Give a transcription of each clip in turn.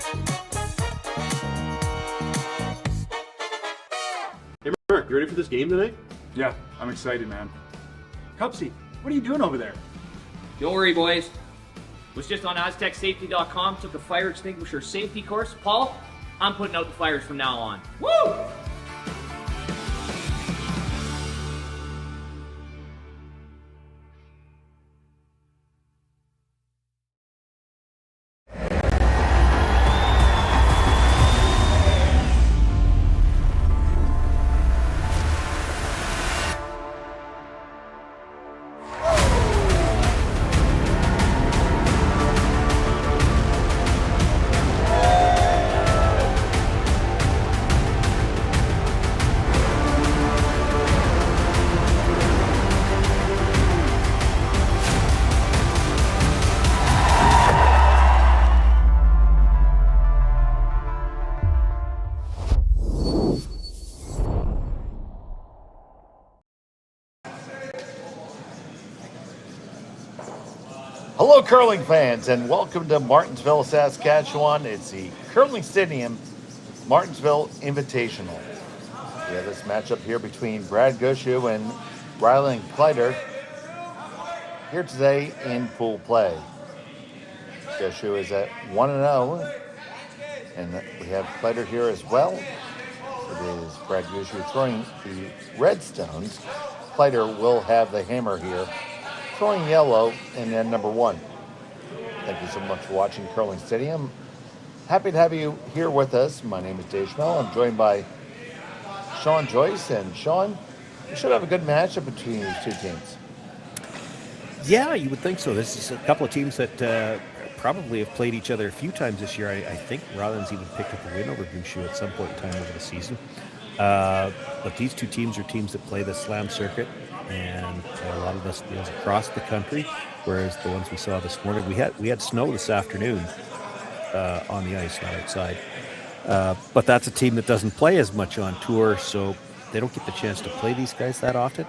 Hey Mark, you ready for this game tonight? Yeah, I'm excited, man. Cupsy, what are you doing over there? Don't worry, boys. Was just on AztecSafety.com, took a fire extinguisher safety course. Paul, I'm putting out the fires from now on. Woo! Hello, curling fans, and welcome to Martensville, Saskatchewan. It's the Curling Stadium Martensville Invitational. We have this matchup here between Brad Gushue and Rylan Kleiter here today in pool play. Gushue is at 1-0, and we have Kleiter here as well. It is Brad Gushue throwing the red stones. Kleiter will have the hammer here, throwing yellow in end number 1. Thank you so much for watching Curling Stadium. Happy to have you here with us. My name is Dave Schmell. I'm joined by Sean Joyce. And Sean, we should have a good matchup between these two teams. Yeah, you would think so. This is a couple of teams that probably have played each other a few times this year. I think Ryland's even picked up a win over Gushue at some point in time over the season. But these two teams are teams that play the slam circuit, and a lot of us deals across the country, whereas the ones we saw this morning, we had snow this afternoon on the ice, not outside. But that's a team that doesn't play as much on tour, so they don't get the chance to play these guys that often.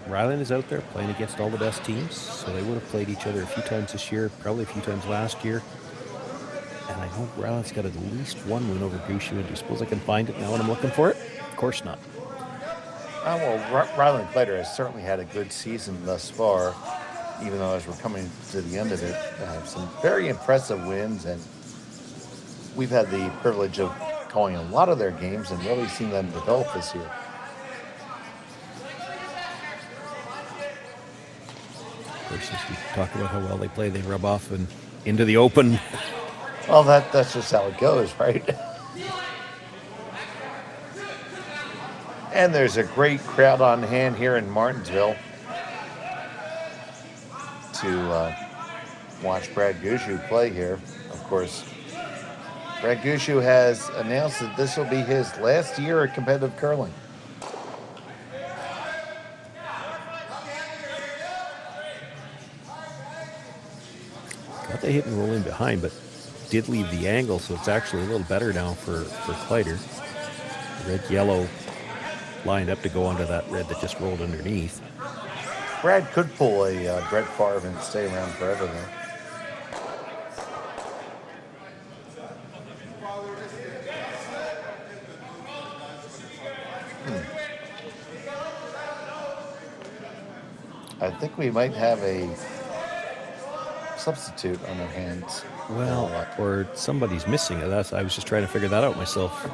Ryland is out there playing against all the best teams, so they would have played each other a few times this year, probably a few times last year. And I know Ryland's got at least one win over Gushue. Do you suppose I can find it now when I'm looking for it? Of course not. Well, Rylan Kleiter has certainly had a good season thus far, even though as we're coming to the end of it, some very impressive wins, and we've had the privilege of calling a lot of their games and really seeing them develop this year. Of course, as we talk about how well they play, they rub off and into the open. Well, that's just how it goes, right? And there's a great crowd on hand here in Martensville to watch Brad Gushue play here. Of course, Brad Gushue has announced that this will be his last year at competitive curling. Got the hit and roll in behind, but did leave the angle, so it's actually a little better now for Kleiter. Red-yellow lined up to go onto that red that just rolled underneath. Brad could pull a Brett Favre and stay around forever, though. I think we might have a substitute on our hands. Well, or somebody's missing it. I was just trying to figure that out myself.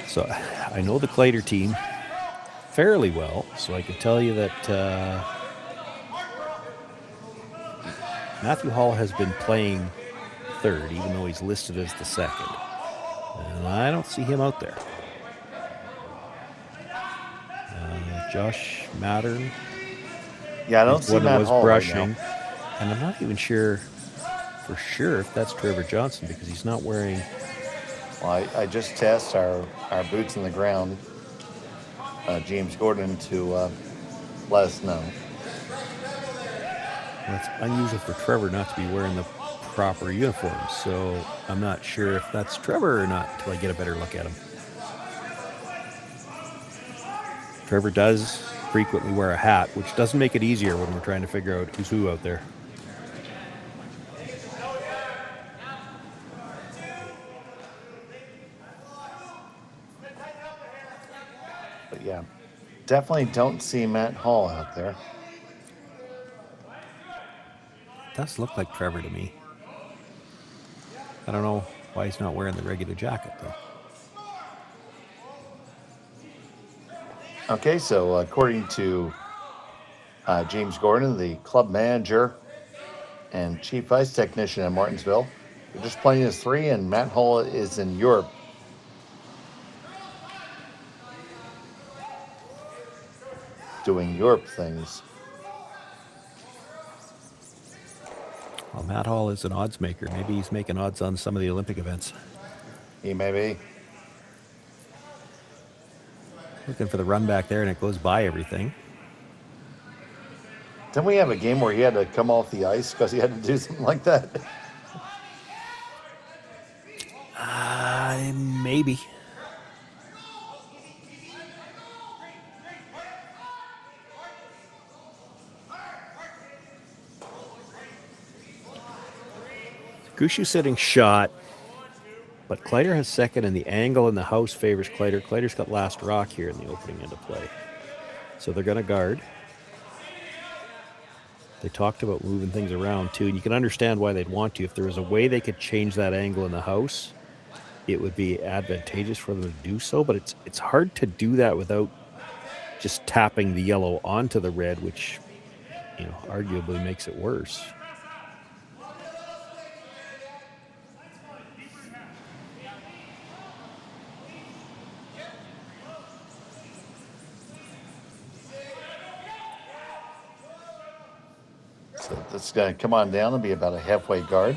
So I know the Kleiter team fairly well, so I can tell you that Matthew Hall has been playing third, even though he's listed as the second. And I don't see him out there. Josh Mattern. Yeah, I don't see Matt Hall brushing, right now. and I'm not even sure for sure if that's Trevor Johnson because he's not wearing. Well, I just test our boots in the ground, James Gordon, to let us know. Well, it's unusual for Trevor not to be wearing the proper uniform, so I'm not sure if that's Trevor or not until I get a better look at him. Trevor does frequently wear a hat, which doesn't make it easier when we're trying to figure out who's who out there. But yeah, definitely don't see Matt Hall out there. Does look like Trevor to me. I don't know why he's not wearing the regular jacket, though. Okay, so according to James Gordon, the club manager and chief ice technician at Martensville, they're just playing as 3, and Matt Hall is in Europe. Doing Europe things. Well, Matt Hall is an odds maker. Maybe he's making odds on some of the Olympic events. He may be. Looking for the run back there, and it goes by everything. Didn't we have a game where he had to come off the ice because he had to do something like that? Maybe. Gushue sitting shot, but Kleiter has second, and the angle in the house favors Kleiter. Kleiter's got last rock here in the opening end of play. So they're going to guard. They talked about moving things around, too, and you can understand why they'd want to. If there was a way they could change that angle in the house, it would be advantageous for them to do so, but it's hard to do that without just tapping the yellow onto the red, which, arguably makes it worse. So this is going to come on down and be about a halfway guard.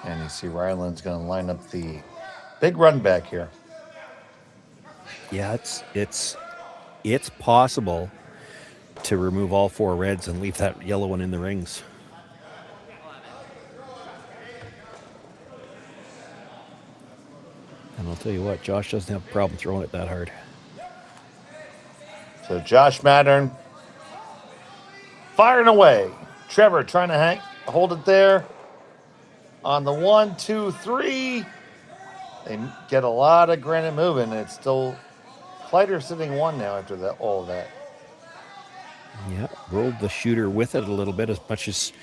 And you see Rylan's going to line up the big run back here. Yeah, it's possible to remove all 4 reds and leave that yellow one in the rings. And I'll tell you what, Josh doesn't have a problem throwing it that hard. So Josh Mattern firing away. Trevor trying to hold it there. On the 1, 2, 3. They get a lot of granite moving. It's still Kleiter sitting 1 now after that. All of that. Yeah, rolled the shooter with it a little bit, as much as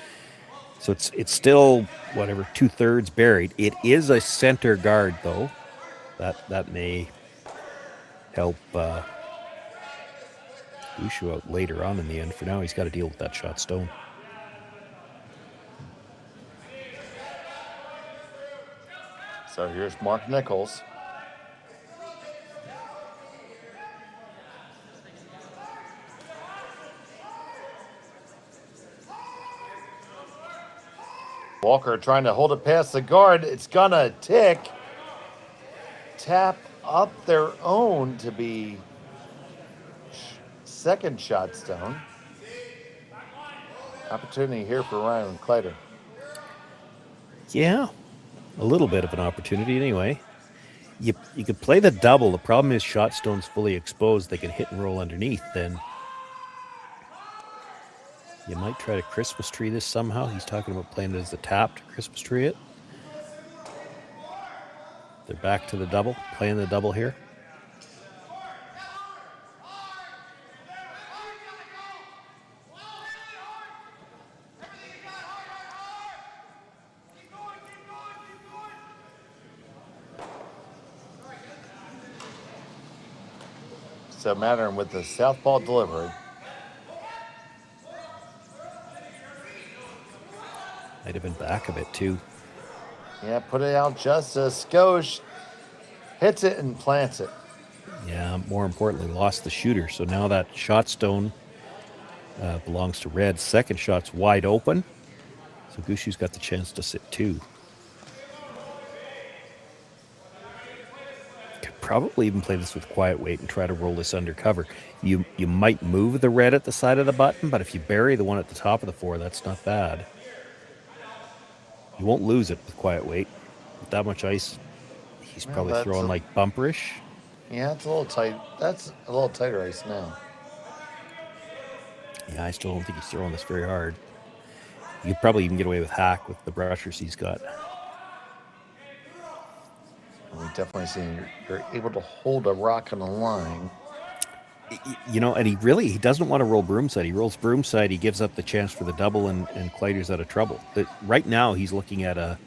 so it's still whatever 2/3 buried. It is a center guard though. That may help Gushue out later on in the end. For now, he's got to deal with that shot stone. So here's Mark Nichols. Walker trying to hold it past the guard. It's gonna tap up their own to be second shot stone. Opportunity here for Rylan Kleiter. Yeah, a little bit of an opportunity anyway. You could play the double. The problem is shot stone's fully exposed. They can hit and roll underneath. Then you might try to Christmas tree this somehow. He's talking about playing it as a tap to Christmas tree it. They're back to the double, playing the double here. So Mattern with the southpaw delivery. Might have been back a bit too. Yeah, put it out just a skosh. Hits it and plants it. Yeah, more importantly, lost the shooter. So now that shot stone belongs to red. Second shot's wide open. So Gushue's got the chance to sit 2. Could probably even play this with quiet weight and try to roll this undercover. You might move the red at the side of the button, but if you bury the one at the top of the 4, that's not bad. You won't lose it with quiet weight. With that much ice, he's probably throwing like bumperish. Yeah, it's a little tight. That's a little tighter ice now. Yeah, I still don't think he's throwing this very hard. You could probably even get away with Hack with the brushers he's got. We definitely see you're able to hold a rock on the line. You know, and he doesn't want to roll Broomside. He rolls Broomside, he gives up the chance for the double, and Kleiter's out of trouble. But right now, he's looking at a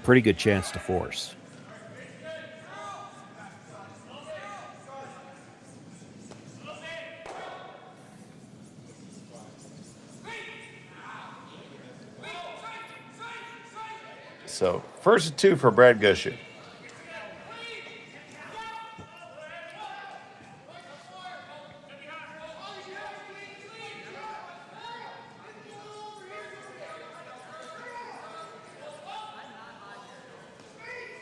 pretty good chance to force. So, first and 2 for Brad Gushue.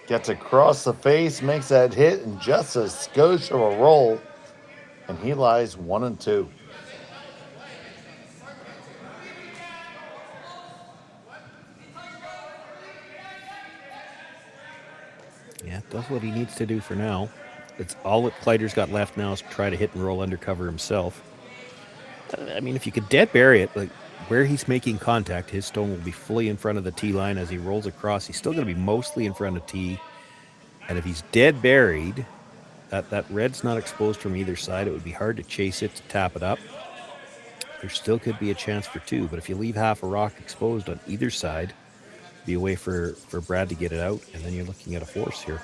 Gets across the face, makes that hit, and just a skosh of a roll, and he lies 1 and 2. Yeah, does what he needs to do for now. It's all that Kleiter's got left now is try to hit and roll undercover himself. I mean, if you could dead bury it, like where he's making contact, his stone will be fully in front of the tee line as he rolls across. He's still going to be mostly in front of tee. And if he's dead buried, that red's not exposed from either side. It would be hard to chase it, to tap it up. There still could be a chance for 2, but if you leave half a rock exposed on either side, be a way for Brad to get it out, and then you're looking at a force here.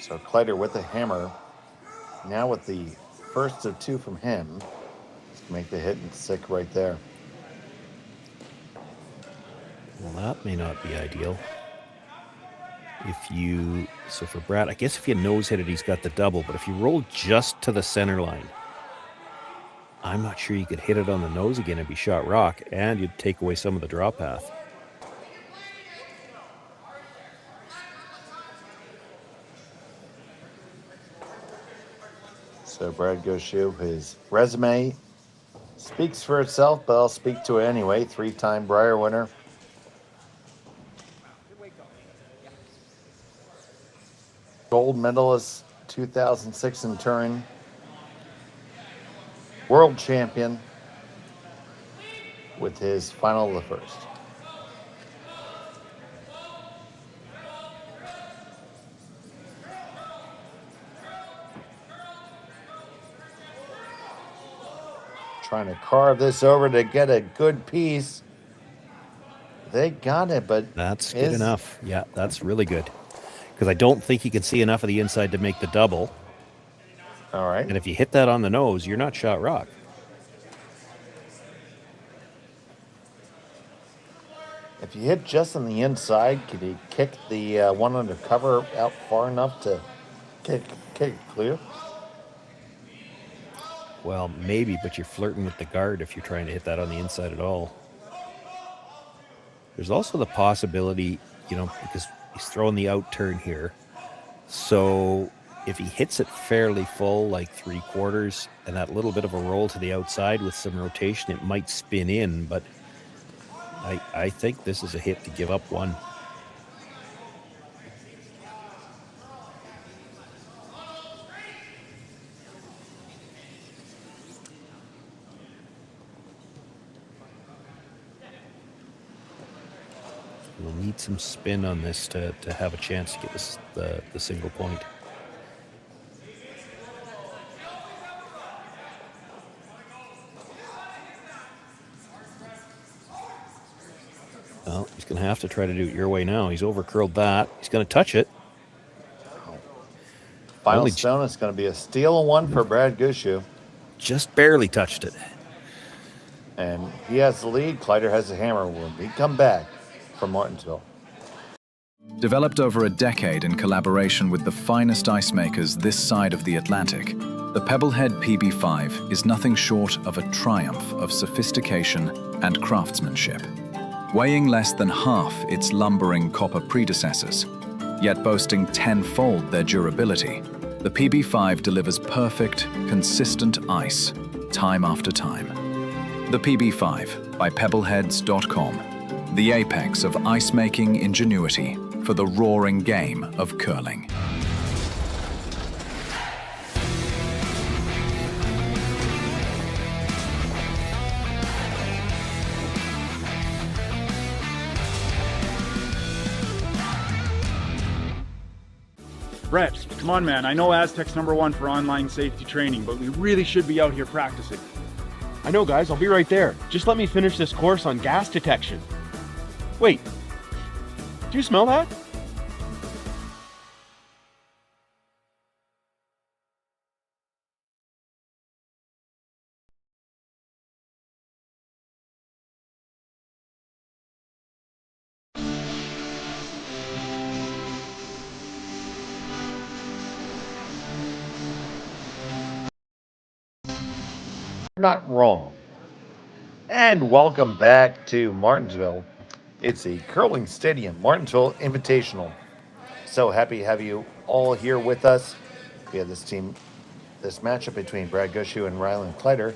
So Kleiter with the hammer. Now with the first of 2 from him. Make the hit and stick right there. Well, that may not be ideal. So for Brad, I guess if you nose hit it, he's got the double. But if you roll just to the center line, I'm not sure you could hit it on the nose again and be shot rock, and you'd take away some of the draw path. So Brad Gushue, his resume speaks for itself, but I'll speak to it anyway. 3-time Brier winner. Gold medalist 2006 in Turin. World champion with his final of the first. Trying to carve this over to get a good piece. They got it, but that's good enough. Yeah, that's really good. Because I don't think you can see enough of the inside to make the double. All right. And if you hit that on the nose, you're not shot rock. If you hit just on the inside, could you kick the one under cover out far enough to kick it clear? Well, maybe, but you're flirting with the guard if you're trying to hit that on the inside at all. There's also the possibility, because he's throwing the out turn here. So if he hits it fairly full, like 3/4, and that little bit of a roll to the outside with some rotation, it might spin in, but I think this is a hit to give up 1. We'll need some spin on this to have a chance to get this, the single point. Well, he's going to have to try to do it your way now. He's overcurled that. He's going to touch it. Final stone is going to be a steal 1 for Brad Gushue. Just barely touched it. And he has the lead. Kleiter has the hammer. When we come back from Martensville. Developed over a decade in collaboration with the finest ice makers this side of the Atlantic, the Pebblehead PB5 is nothing short of a triumph of sophistication and craftsmanship. Weighing less than half its lumbering copper predecessors, yet boasting tenfold their durability, the PB5 delivers perfect, consistent ice, time after time. The PB5 by pebbleheads.com, the apex of ice-making ingenuity for the roaring game of curling. Brett, come on, man. I know Aztec's #1 for online safety training, but we really should be out here practicing. I know, guys. I'll be right there. Just let me finish this course on gas detection. Wait. Do you smell that? Not wrong. And welcome back to Martensville. It's the Curling Stadium, Martensville Invitational. So happy to have you all here with us. We have this matchup between Brad Gushue and Rylan Kleiter.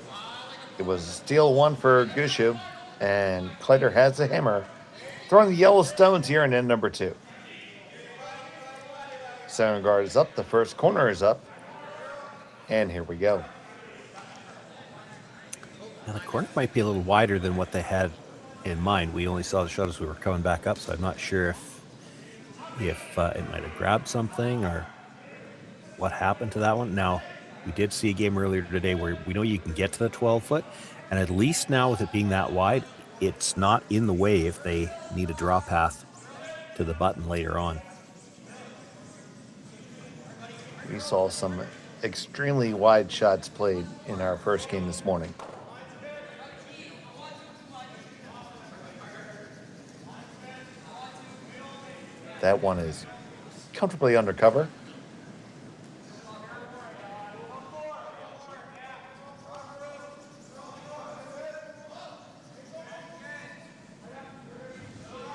It was a steal one for Gushue, and Kleiter has the hammer, throwing the yellow stones here in end number 2. Center guard is up, the first corner is up, and here we go. Now the corner might be a little wider than what they had in mind. We only saw the shot as we were coming back up, so I'm not sure if it might have grabbed something or what happened to that one. Now, we did see a game earlier today where we know you can get to the 12-foot, and at least now with it being that wide, it's not in the way if they need a draw path to the button later on. We saw some extremely wide shots played in our first game this morning. That one is comfortably undercover.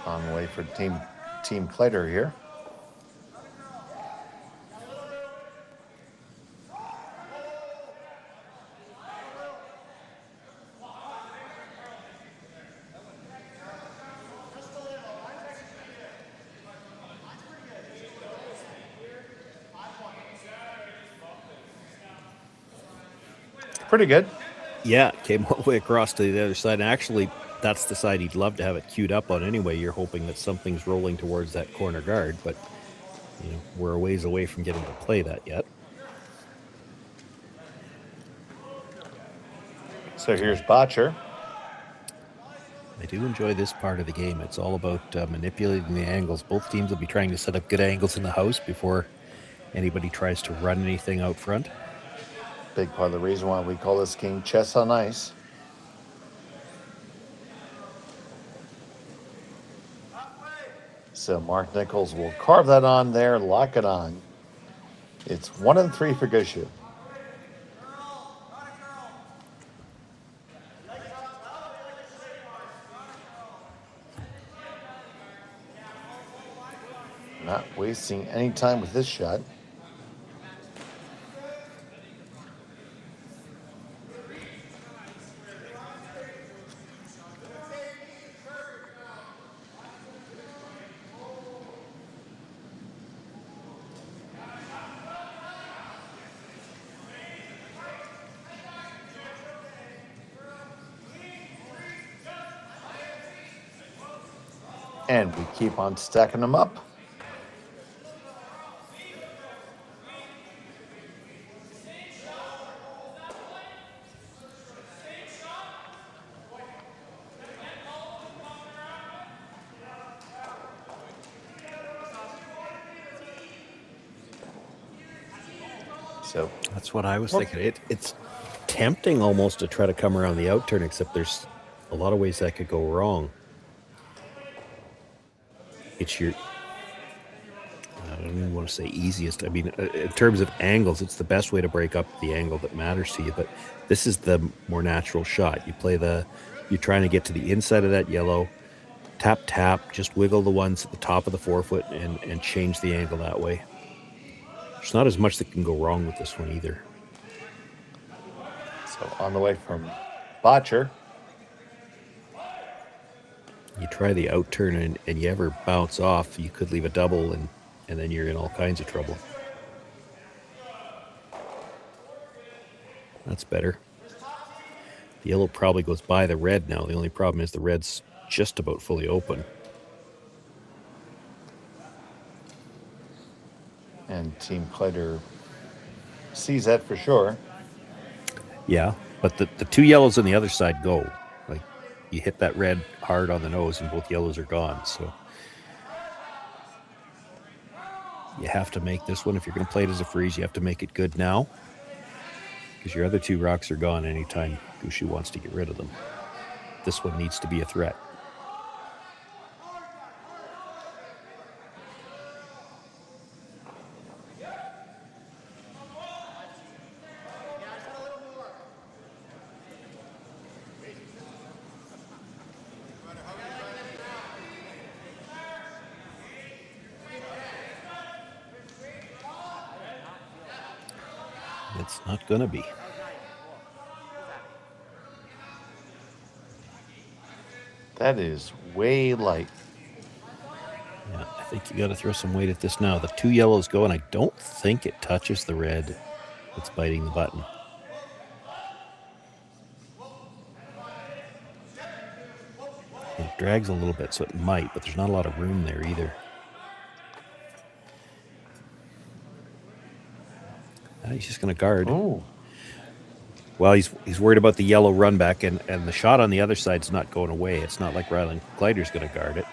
On the way for Team Kleiter here. Pretty good. Yeah, it came all the way across to the other side. And actually, that's the side he'd love to have it queued up on anyway. You're hoping that something's rolling towards that corner guard, but we're a ways away from getting to play that yet. So here's Botcher. I do enjoy this part of the game. It's all about manipulating the angles. Both teams will be trying to set up good angles in the house before anybody tries to run anything out front. Big part of the reason why we call this game chess on ice. So Mark Nichols will carve that on there, lock it on. It's 1-3 for Gushue. Not wasting any time with this shot. And we keep on stacking them up. So that's what I was thinking. It's tempting almost to try to come around the out turn, except there's a lot of ways that could go wrong. It's your, I don't even want to say easiest. I mean, in terms of angles, it's the best way to break up the angle that matters to you. But this is the more natural shot. You're trying to get to the inside of that yellow, Tap, tap, just wiggle the ones at the top of the forefoot and change the angle that way. There's not as much that can go wrong with this one either. So on the way from Botcher. You try the out turn and you ever bounce off, you could leave a double and then you're in all kinds of trouble. That's better. The yellow probably goes by the red now. The only problem is the red's just about fully open. And Team Kleiter sees that for sure. Yeah, but the two yellows on the other side go. Like, you hit that red hard on the nose and both yellows are gone. So you have to make this one. If you're going to play it as a freeze, you have to make it good now, because your other two rocks are gone anytime Gushue wants to get rid of them. This one needs to be a threat. It's not going to be. That is way light. Yeah, I think you got to throw some weight at this now. The two yellows go, and I don't think it touches the red that's biting the button. It drags a little bit, so it might, but there's not a lot of room there either. He's just going to guard. Oh. Well, he's worried about the yellow run back, and the shot on the other side's not going away. It's not like Rylan Kleiter's going to guard it.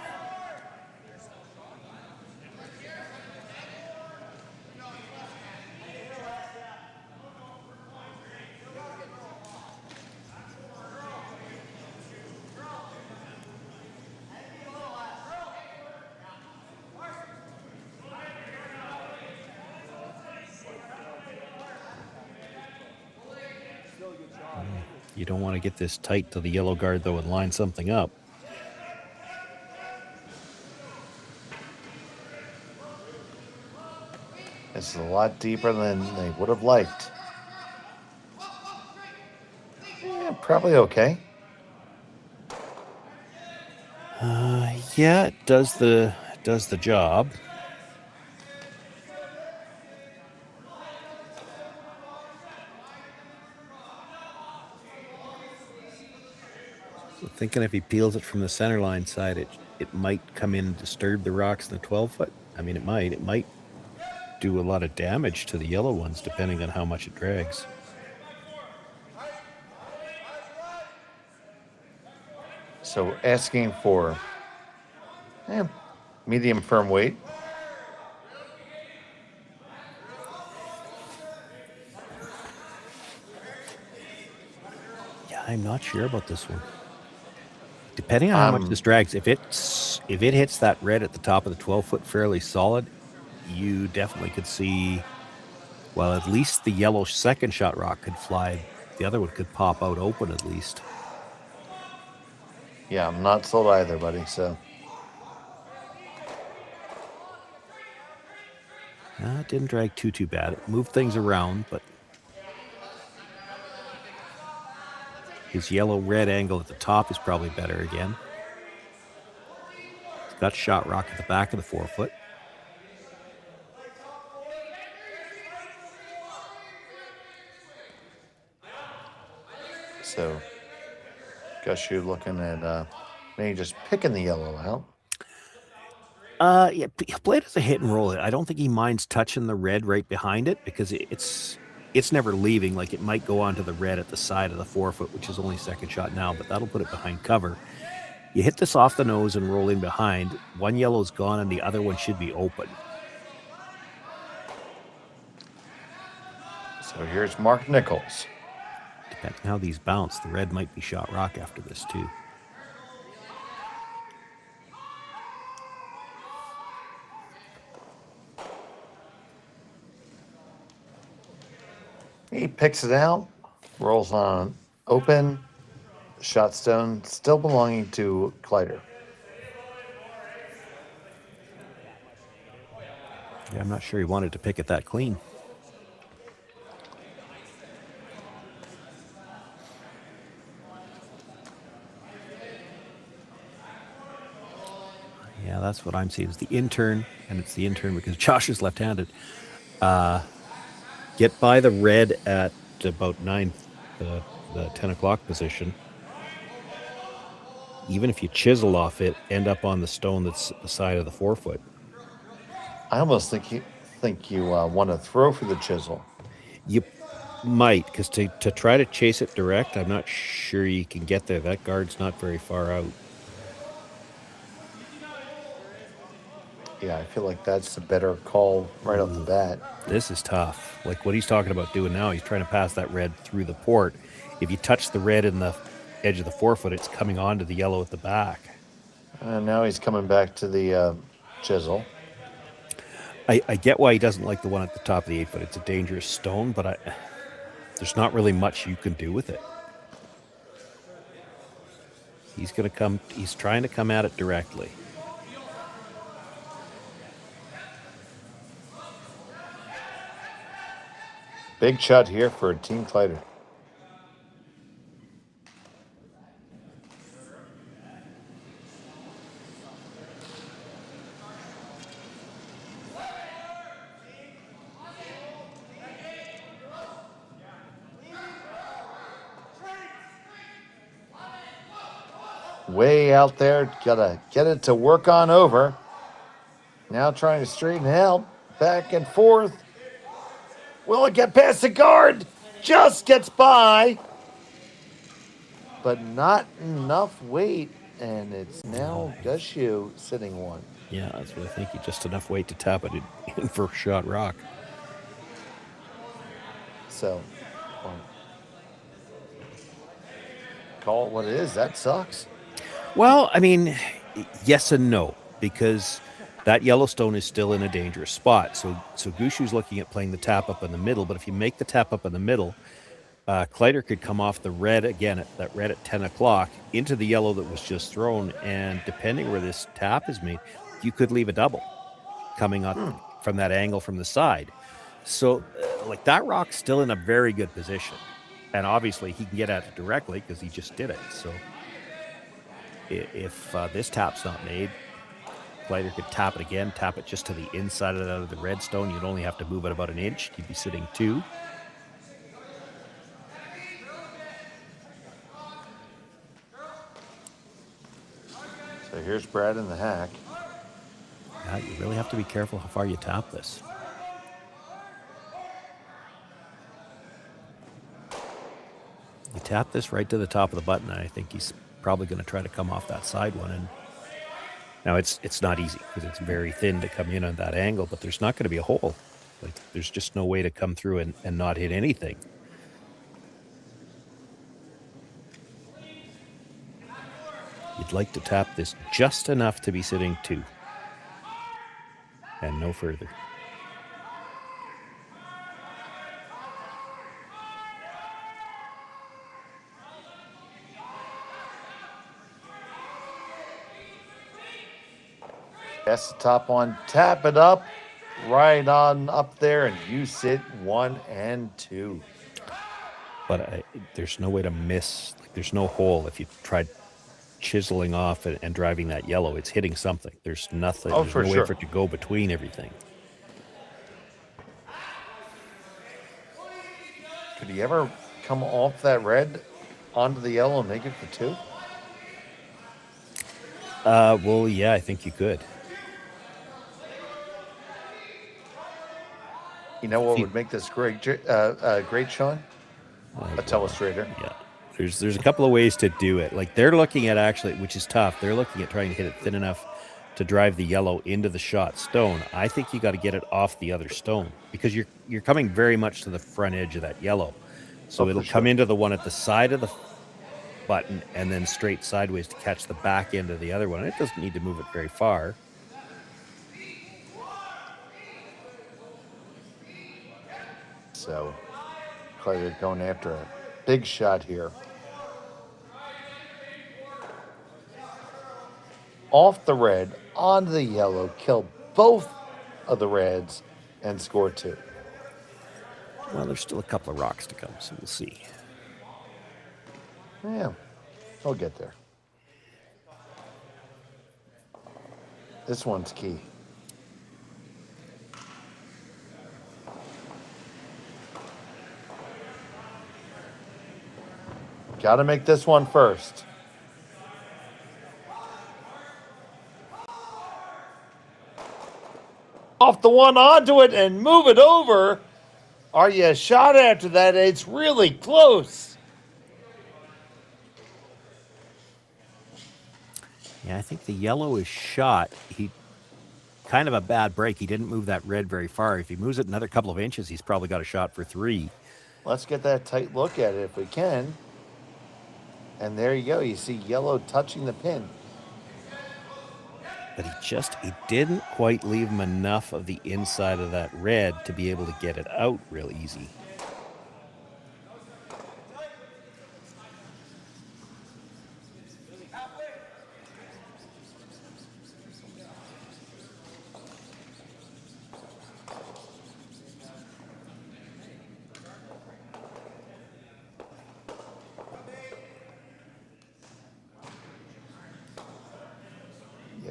You don't want to get this tight to the yellow guard, though, and line something up. This is a lot deeper than they would have liked. Yeah, probably okay. Yeah, it does the job. So thinking if he peels it from the center line side, it might come in and disturb the rocks in the 12-foot. I mean, it might do a lot of damage to the yellow ones, depending on how much it drags. So asking for medium firm weight. Yeah, I'm not sure about this one. Depending on how much this drags, if it hits that red at the top of the 12-foot fairly solid, you definitely could see, well, at least the yellow second shot rock could fly. The other one could pop out open at least. Yeah, I'm not sold either, buddy, so. It didn't drag too bad. It moved things around, but his yellow-red angle at the top is probably better again. He's got shot rock at the back of the 4-foot. So, Gushue looking at maybe just picking the yellow out. Yeah, play it as a hit and roll. I don't think he minds touching the red right behind it, because it's never leaving. Like, it might go onto the red at the side of the 4-foot, which is only second shot now, but that'll put it behind cover. You hit this off the nose and roll in behind. One yellow's gone and the other one should be open. So here's Mark Nichols. Depending on how these bounce, the red might be shot rock after this too. He picks it out, rolls on open, shot stone still belonging to Kleiter. Yeah, I'm not sure he wanted to pick it that clean. Yeah, that's what I'm seeing. It's the intern, and it's the intern because Josh is left-handed. Get by the red at about 9, the 10 o'clock position. Even if you chisel off it, end up on the stone that's the side of the 4-foot. I almost think you want to throw for the chisel. You might, because to try to chase it direct, I'm not sure you can get there. That guard's not very far out. Yeah, I feel like that's a better call right off the bat. This is tough. Like what he's talking about doing now, he's trying to pass that red through the port. If you touch the red in the edge of the 4-foot, it's coming onto the yellow at the back. Now he's coming back to the chisel. I get why he doesn't like the one at the top of the 8-foot. It's a dangerous stone, but there's not really much you can do with it. He's trying to come at it directly. Big shot here for Team Kleiter. Way out there, gotta get it to work on over. Now trying to straighten out, back and forth. Will it get past the guard? Just gets by. But not enough weight, and it's now Gushue sitting one. Yeah, that's what I think. Just enough weight to tap it in for a shot rock. So, call it what it is. That sucks. Well, I mean, yes and no, because that Yellowstone is still in a dangerous spot. So Gushue's looking at playing the tap up in the middle, but if you make the tap up in the middle, Kleiter could come off the red again, that red at 10 o'clock, into the yellow that was just thrown, and depending where this tap is made, you could leave a double coming up from that angle from the side. So, like, that rock's still in a very good position, and obviously he can get at it directly because he just did it. So if this tap's not made, Kleiter could tap it again, tap it just to the inside of the red stone. You'd only have to move it about an inch. You'd be sitting 2. So here's Brad in the hack. Yeah, you really have to be careful how far you tap this. You tap this right to the top of the button, and I think he's probably going to try to come off that side one. And now it's not easy because it's very thin to come in on that angle, but there's not going to be a hole. Like, there's just no way to come through and not hit anything. You'd like to tap this just enough to be sitting 2 and no further. That's the top one. Tap it up, right on up there, and you sit 1 and 2. But there's no way to miss. Like, there's no hole. If you tried chiseling off and driving that yellow, it's hitting something. There's nothing. Oh, there's for no sure. way for it to go between everything. Could he ever come off that red onto the yellow and make it for 2? Well, yeah, I think you could. You know what would make this great, Sean? A telestrator. Yeah. There's a couple of ways to do it. Like, they're looking at, actually, which is tough, they're looking at trying to hit it thin enough to drive the yellow into the shot stone. I think you got to get it off the other stone because you're coming very much to the front edge of that yellow. So it'll come into the one at the side of the button and then straight sideways to catch the back end of the other one. It doesn't need to move it very far. So, Kleiter going after a big shot here. Off the red, onto the yellow, kill both of the Reds and score 2. Well, there's still a couple of rocks to come, so we'll see. Yeah, we'll get there. This one's key. Got to make this one first. Off the one onto it and move it over. Are you shot after that? It's really close. Yeah, I think the yellow is shot. He kind of a bad break. He didn't move that red very far. If he moves it another couple of inches, he's probably got a shot for 3. Let's get that tight look at it if we can. And there you go. You see yellow touching the pin. But he didn't quite leave him enough of the inside of that red to be able to get it out real easy.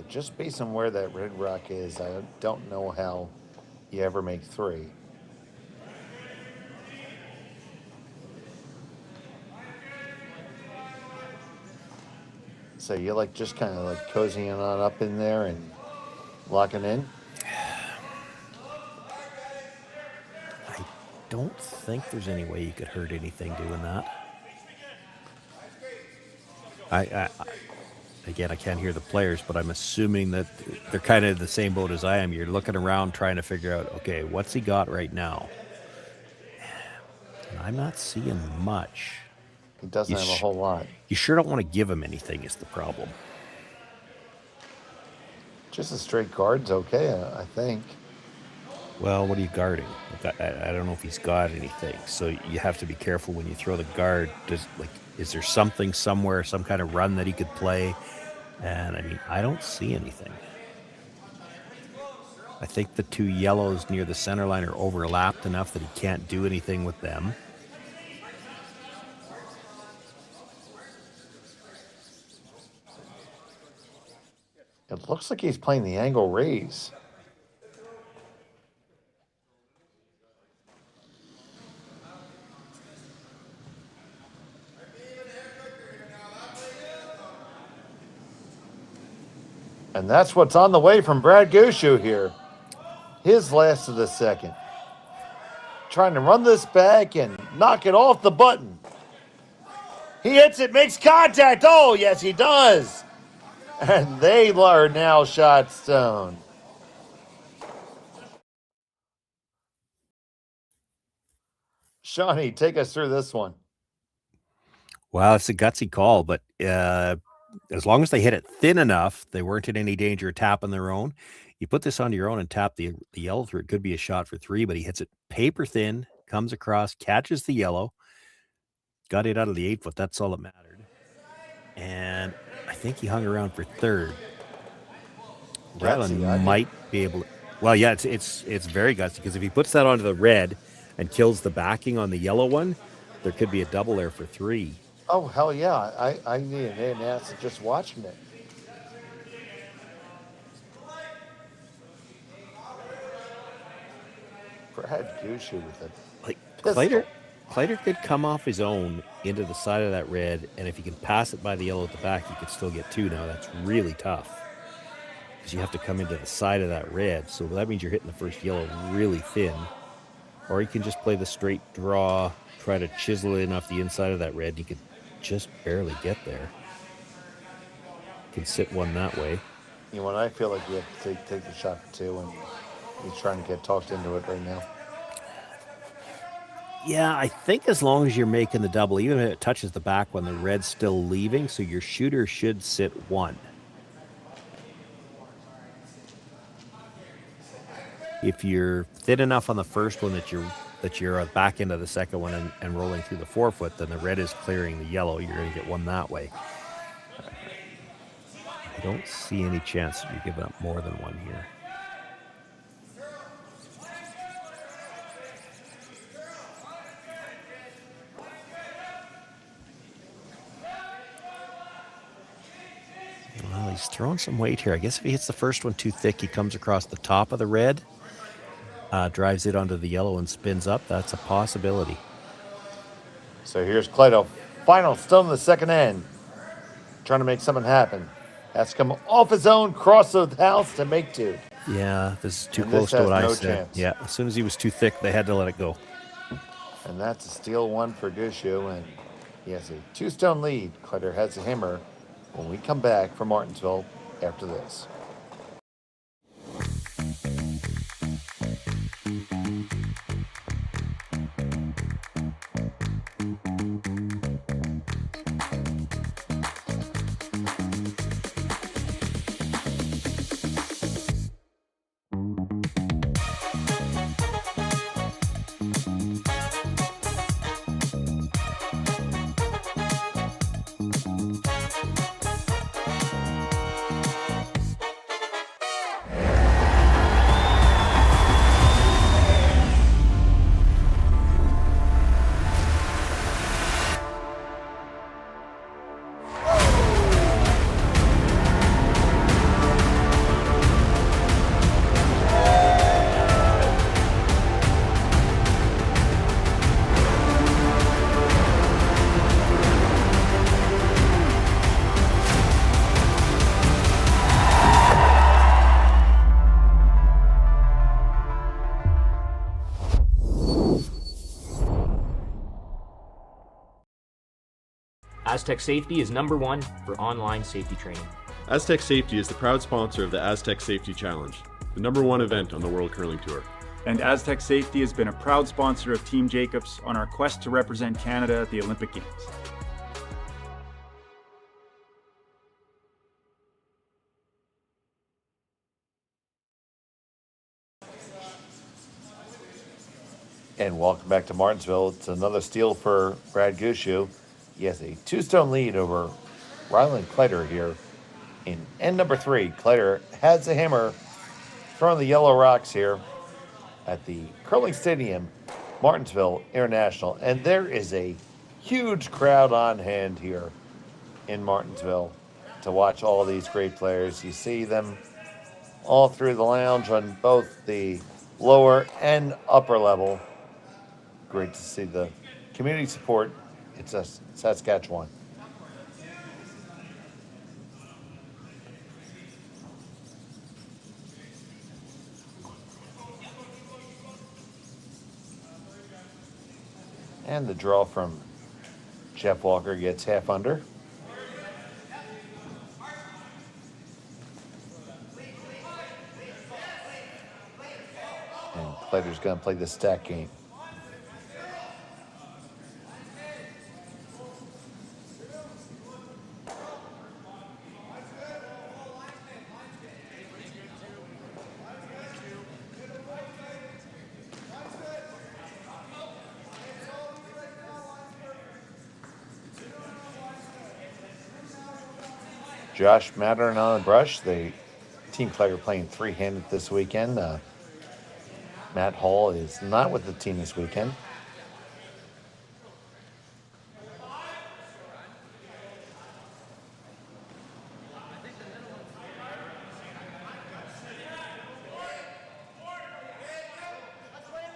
Just based on where that red rock is, I don't know how you ever make 3. So you're like just kind of like cozying on up in there and locking in? I don't think there's any way you could hurt anything doing that. Again, I can't hear the players, but I'm assuming that they're kind of in the same boat as I am. You're looking around trying to figure out, okay, what's he got right now? And I'm not seeing much. He doesn't have a whole lot. You sure don't want to give him anything is the problem. Just a straight guard's okay, I think. Well, what are you guarding? I don't know if he's got anything. So you have to be careful when you throw the guard. Is there something somewhere, some kind of run that he could play? And I mean, I don't see anything. I think the 2 yellows near the center line are overlapped enough that he can't do anything with them. It looks like he's playing the angle raise. And that's what's on the way from Brad Gushue here. His last of the second. Trying to run this back and knock it off the button. He hits it, makes contact. Oh, yes, he does. And they are now shot stone. Shawnee, take us through this one. Well, it's a gutsy call, but as long as they hit it thin enough, they weren't in any danger of tapping their own. You put this onto your own and tap the yellow through, it could be a shot for 3, but he hits it paper thin, comes across, catches the yellow, got it out of the 8-foot. That's all that mattered. And I think he hung around for 3rd. Rylan might be able to. Well, yeah, it's very gutsy because if he puts that onto the red and kills the backing on the yellow one, there could be a double there for 3. Oh, hell yeah. I need an ass just watching it. Brad Gushue with it. Like Kleiter could come off his own into the side of that red, and if he can pass it by the yellow at the back, he could still get 2. Now, that's really tough because you have to come into the side of that red. So that means you're hitting the first yellow really thin. Or he can just play the straight draw, try to chisel it off the inside of that red, and he could just barely get there. Can sit one that way. You know what? I feel like you have to take the shot for 2, and he's trying to get talked into it right now. Yeah, I think as long as you're making the double, even if it touches the back one, the red's still leaving, so your shooter should sit 1. If you're thin enough on the first one that you're back into the second one and rolling through the 4-foot, then the red is clearing the yellow. You're going to get 1 that way. I don't see any chance that you're giving up more than 1 here. he's throwing some weight here. I guess if he hits the first one too thick, he comes across the top of the red, drives it onto the yellow and spins up. That's a possibility. So here's Kleiter, final, still in the second end, trying to make something happen. Has to come off his own, cross the house to make two. Yeah, this is too And close this to what has I no said. chance. Yeah, as soon as he was too thick, they had to let it go. And that's a steal one for Gushue, and he has a 2-stone lead. Kleiter has a hammer when we come back from Martensville after this. Aztec Safety is #1 for online safety training. Aztec Safety is the proud sponsor of the Aztec Safety Challenge, the #1 event on the World Curling Tour. And Aztec Safety has been a proud sponsor of Team Jacobs on our quest to represent Canada at the Olympic Games. And welcome back to Martensville. It's another steal for Brad Gushue. He has a 2-stone lead over Rylan Kleiter here in end number 3. Kleiter has a hammer throwing the yellow rocks here at the Curling Stadium, Martensville International. And there is a huge crowd on hand here in Martensville to watch all these great players. You see them all through the lounge on both the lower and upper level. Great to see the community support. It's Saskatchewan. And the draw from Jeff Walker gets half under. And Kleiter's going to play the stack game. Josh Mattern on the brush. The Team Kleiter playing three-handed this weekend. Matt Hall is not with the team this weekend.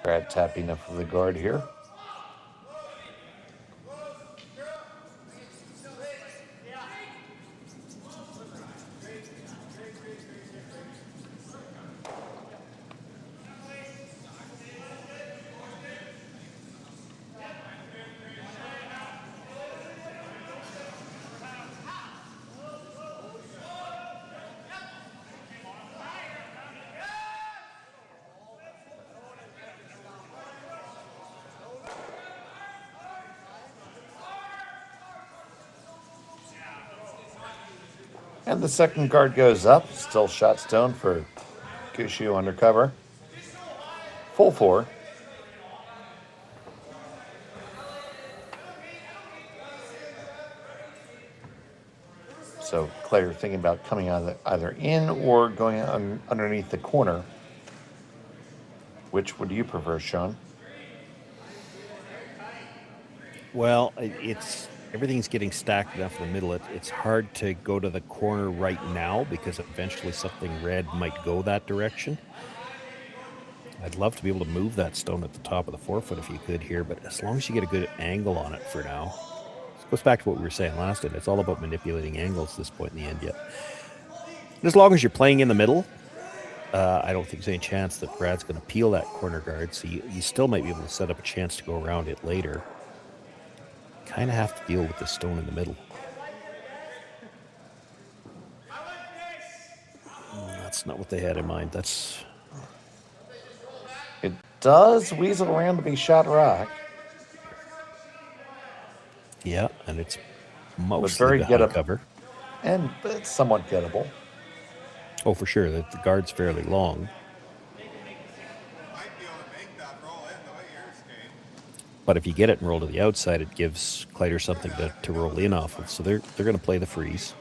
Brad tapping up for the guard here. And the second guard goes up. Still shot stone for Gushue undercover. Full 4. So Kleiter thinking about coming either in or going underneath the corner. Which would you prefer, Sean? Well, it's everything's getting stacked enough in the middle. It's hard to go to the corner right now because eventually something red might go that direction. I'd love to be able to move that stone at the top of the 4-foot if you could here, but as long as you get a good angle on it for now. This goes back to what we were saying last time. It's all about manipulating angles at this point in the end yet. And as long as you're playing in the middle, I don't think there's any chance that Brad's going to peel that corner guard, so you still might be able to set up a chance to go around it later. Kind of have to deal with the stone in the middle. That's not what they had in mind. It does weasel around to be shot rock. Yeah, and it's mostly very behind gettable. cover. And it's somewhat gettable. Oh, for sure. The guard's fairly long. But if you get it and roll to the outside, it gives Kleiter something to roll in off of. So they're going to play the freeze.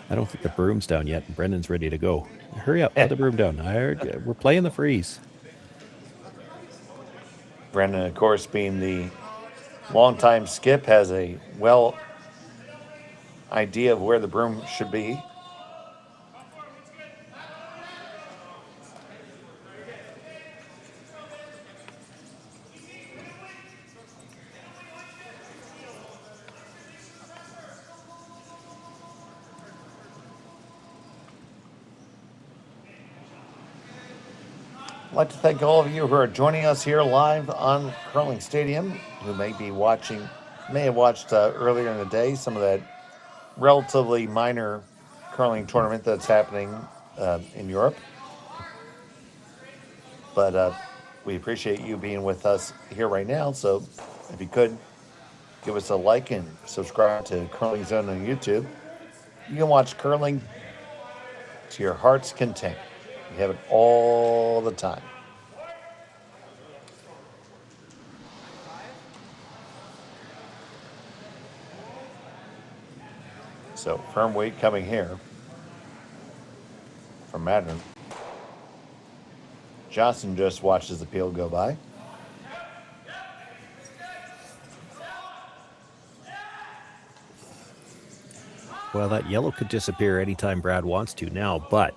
I don't think the broom's down yet, and Brendan's ready to go. Hurry up, put the broom down. We're playing the freeze. Brendan, of course, being the longtime skip, has a idea of where the broom should be. I'd like to thank all of you who are joining us here live on Curling Stadium, who may have watched earlier in the day some of that relatively minor curling tournament that's happening in Europe. But we appreciate you being with us here right now. So if you could, give us a like and subscribe to Curling Zone on YouTube. You can watch curling to your heart's content. We have it all the time. So firm weight coming here from Madden. Johnson just watches the peel go by. Well, that yellow could disappear anytime Brad wants to now, but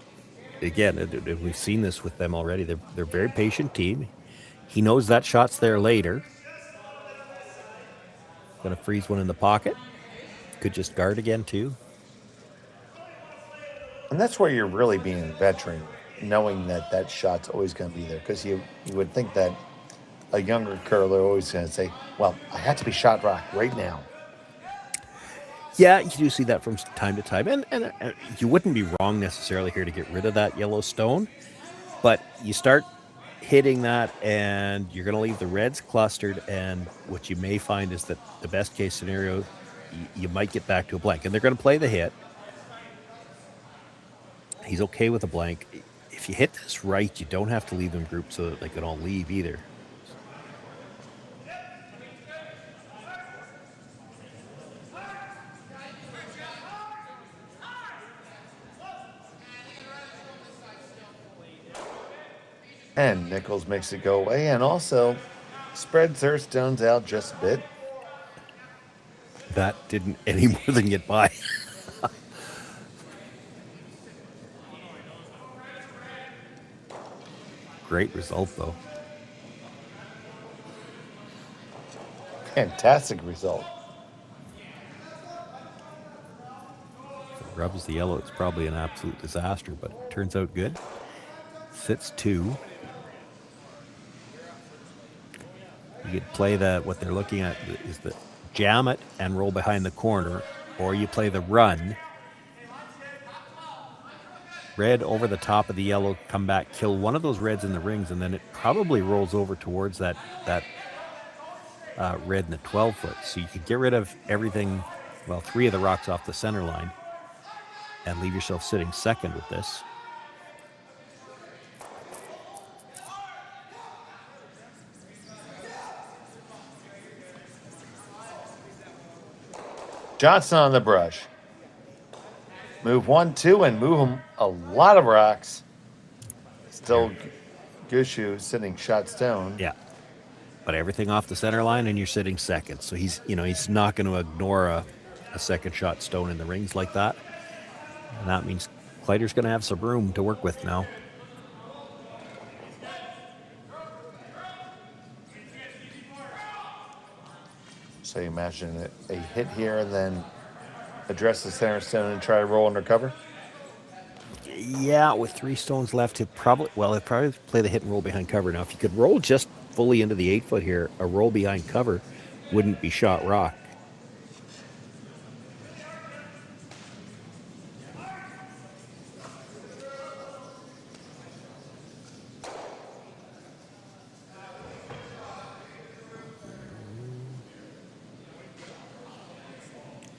again, we've seen this with them already. They're a very patient team. He knows that shot's there later. Going to freeze one in the pocket. Could just guard again, too. And that's where you're really being a veteran, knowing that shot's always going to be there. Because you would think that a younger curler always going to say, well, I have to be shot rock right now. Yeah, you do see that from time to time. And you wouldn't be wrong necessarily here to get rid of that yellow stone. But you start hitting that and you're going to leave the reds clustered. And what you may find is that the best case scenario, you might get back to a blank. And they're going to play the hit. He's okay with a blank. If you hit this right, you don't have to leave them grouped so that they can all leave either. And Nichols makes it go away and also spreads their stones out just a bit. That didn't any more than get by. Great result, though. Fantastic result. If it rubs the yellow, it's probably an absolute disaster, but it turns out good. Sits 2. You could play what they're looking at is the jam it and roll behind the corner, or you play the run. Red over the top of the yellow, come back, kill one of those reds in the rings, and then it probably rolls over towards that red in the 12-foot. So you could get rid of everything, well, 3 of the rocks off the center line, and leave yourself sitting second with this. Johnson on the brush. Move 1, 2, and move them a lot of rocks. Still Gushue sitting shot stone. Yeah. but everything off the center line, and you're sitting second. So he's not going to ignore a second shot stone in the rings like that. And that means Kleiter's going to have some room to work with now. So you imagine a hit here and then address the center stone and try to roll under cover? Yeah, with 3 stones left, he'd probably play the hit and roll behind cover. Now, if you could roll just fully into the 8-foot here, a roll behind cover wouldn't be shot rock.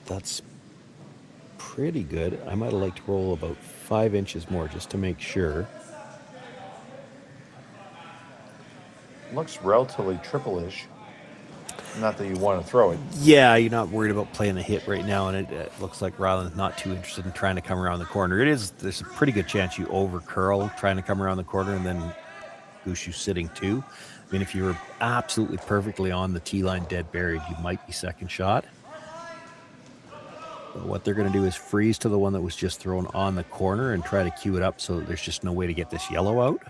That's pretty good. I might have liked to roll about 5 inches more just to make sure. Looks relatively triple-ish. Not that you want to throw it. Yeah, you're not worried about playing the hit right now, and it looks like Rylan's not too interested in trying to come around the corner. There's a pretty good chance you over curl trying to come around the corner, and then Gushue sitting too. I mean, if you were absolutely perfectly on the tee line dead buried, you might be second shot. But what they're going to do is freeze to the one that was just thrown on the corner and try to cue it up so that there's just no way to get this yellow out.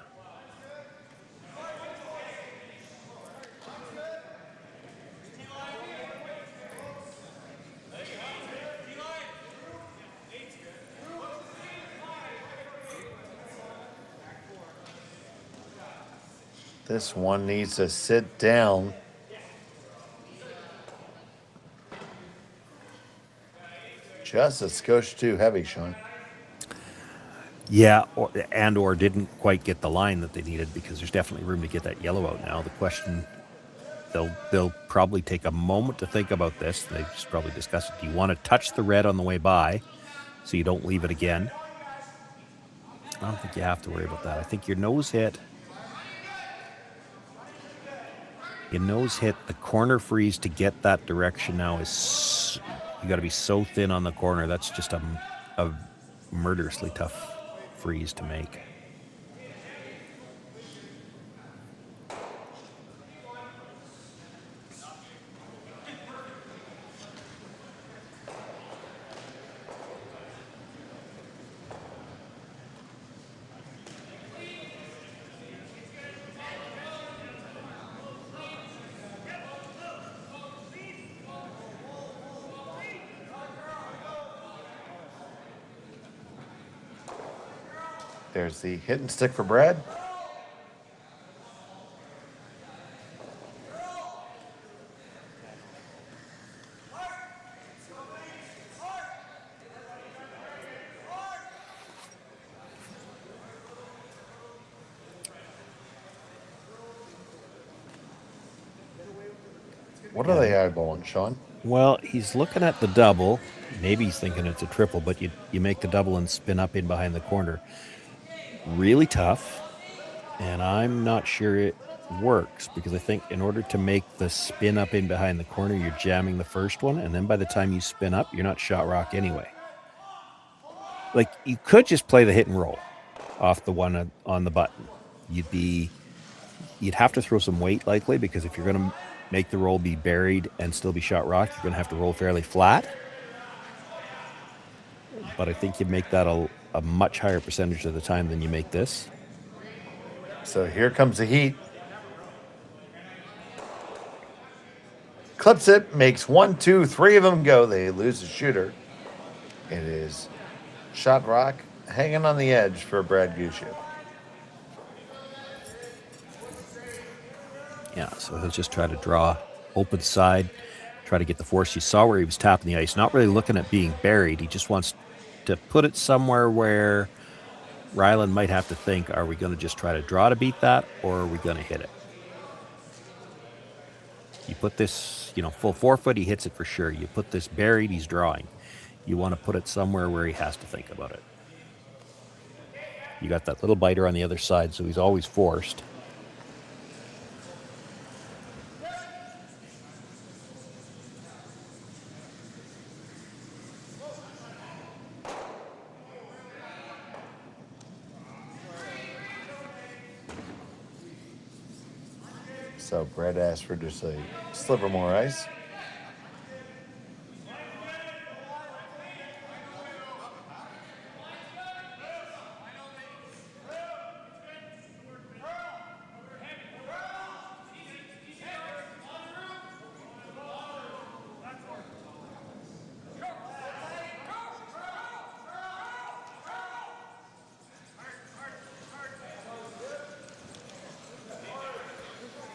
This one needs to sit down. Just a skosh too heavy, Sean. Yeah, or didn't quite get the line that they needed, because there's definitely room to get that yellow out now. The question, they'll probably take a moment to think about this. They just probably discuss it. Do you want to touch the red on the way by so you don't leave it again? I don't think you have to worry about that. I think your nose hit, the corner freeze to get that direction now is, you got to be so thin on the corner. That's just a murderously tough freeze to make. There's the hit and stick for Brad. What are they eyeballing, Sean? Well, he's looking at the double. Maybe he's thinking it's a triple, but you make the double and spin up in behind the corner. Really tough, and I'm not sure it works, because I think in order to make the spin up in behind the corner, you're jamming the first one, and then by the time you spin up, you're not shot rock anyway. Like, you could just play the hit and roll off the one on the button. You'd have to throw some weight likely, because if you're going to make the roll be buried and still be shot rock, you're going to have to roll fairly flat. But I think you make that a much higher percentage of the time than you make this. So here comes the heat. Clips it, makes 1, 2, 3 of them go. They lose the shooter. It is shot rock hanging on the edge for Brad Gushue. Yeah, so he'll just try to draw open side, try to get the force. You saw where he was tapping the ice, not really looking at being buried. He just wants to put it somewhere where Rylan might have to think, are we going to just try to draw to beat that, or are we going to hit it? You put this, full 4 foot, he hits it for sure. You put this buried, he's drawing. You want to put it somewhere where he has to think about it. You got that little biter on the other side, so he's always forced. So Brad asked for just a sliver more ice.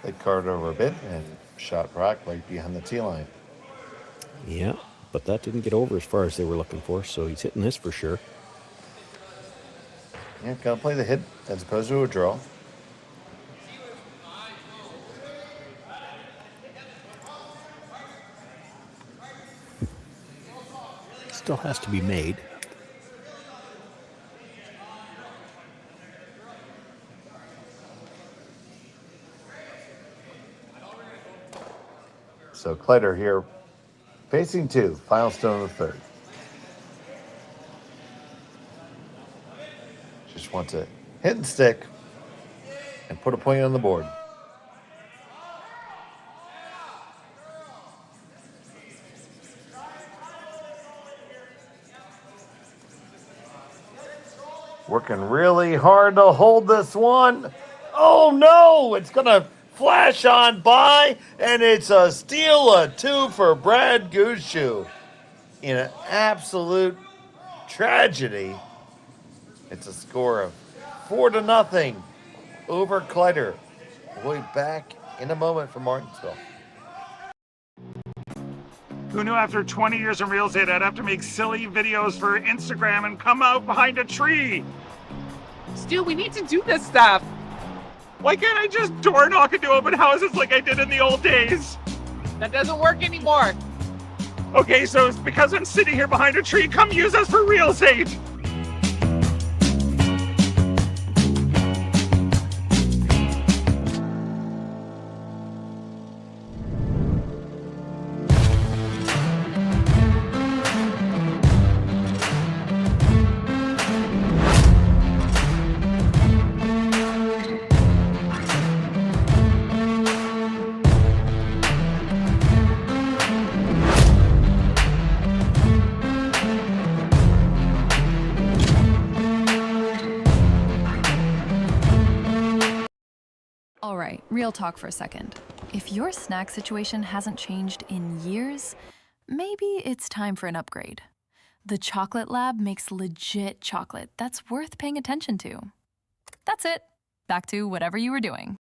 They carted over a bit and shot Brock right behind the tee line. Yeah, but that didn't get over as far as they were looking for, so he's hitting this for sure. Yeah, gotta play the hit as opposed to a draw. Still has to be made. So Kleiter here, facing two, final stone of the third. Just want to hit and stick and put a point on the board. Working really hard to hold this one. Oh no, it's gonna flash on by, and it's a steal of two for Brad Gushue. In an absolute tragedy, it's a score of 4-0 over Kleiter. We'll be back in a moment from Martensville. Who knew after 20 years in real estate I'd have to make silly videos for Instagram and come out behind a tree? Stu, we need to do this stuff. Why can't I just door knock into open houses like I did in the old days? That doesn't work anymore. Okay, so it's because I'm sitting here behind a tree. Come use us for real estate. All right, real talk for a second. If your snack situation hasn't changed in years, maybe it's time for an upgrade. The Chocolate Lab makes legit chocolate that's worth paying attention to. That's it. Back to whatever you were doing.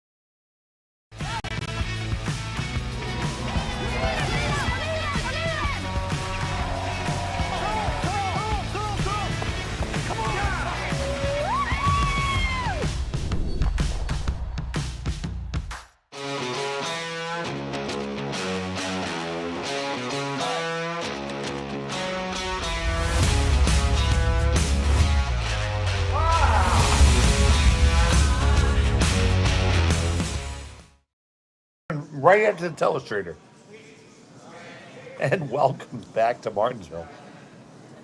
Right after the telestrator. And welcome back to Martensville.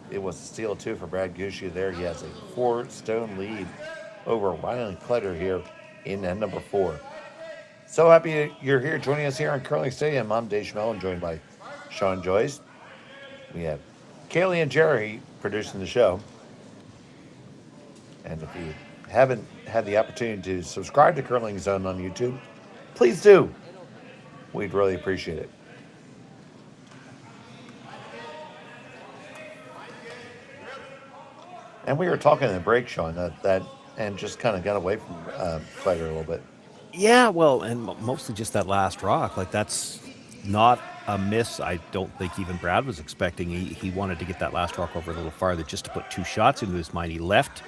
It was a steal two for Brad Gushue there. He has a 4-stone lead over Rylan Kleiter here in end number 4. So happy you're here joining us here on Curling Stadium. I'm Dave Schmel, and joined by Sean Joyce. We have Kaylee and Jerry producing the show. And if you haven't had the opportunity to subscribe to Curling Zone on YouTube, please do. We'd really appreciate it. And we were talking in the break, Sean, that and just kind of got away from Kleiter a little bit. Yeah, well, and mostly just that last rock. Like, that's not a miss. I don't think even Brad was expecting. He wanted to get that last rock over a little farther just to put two shots into his mind. He left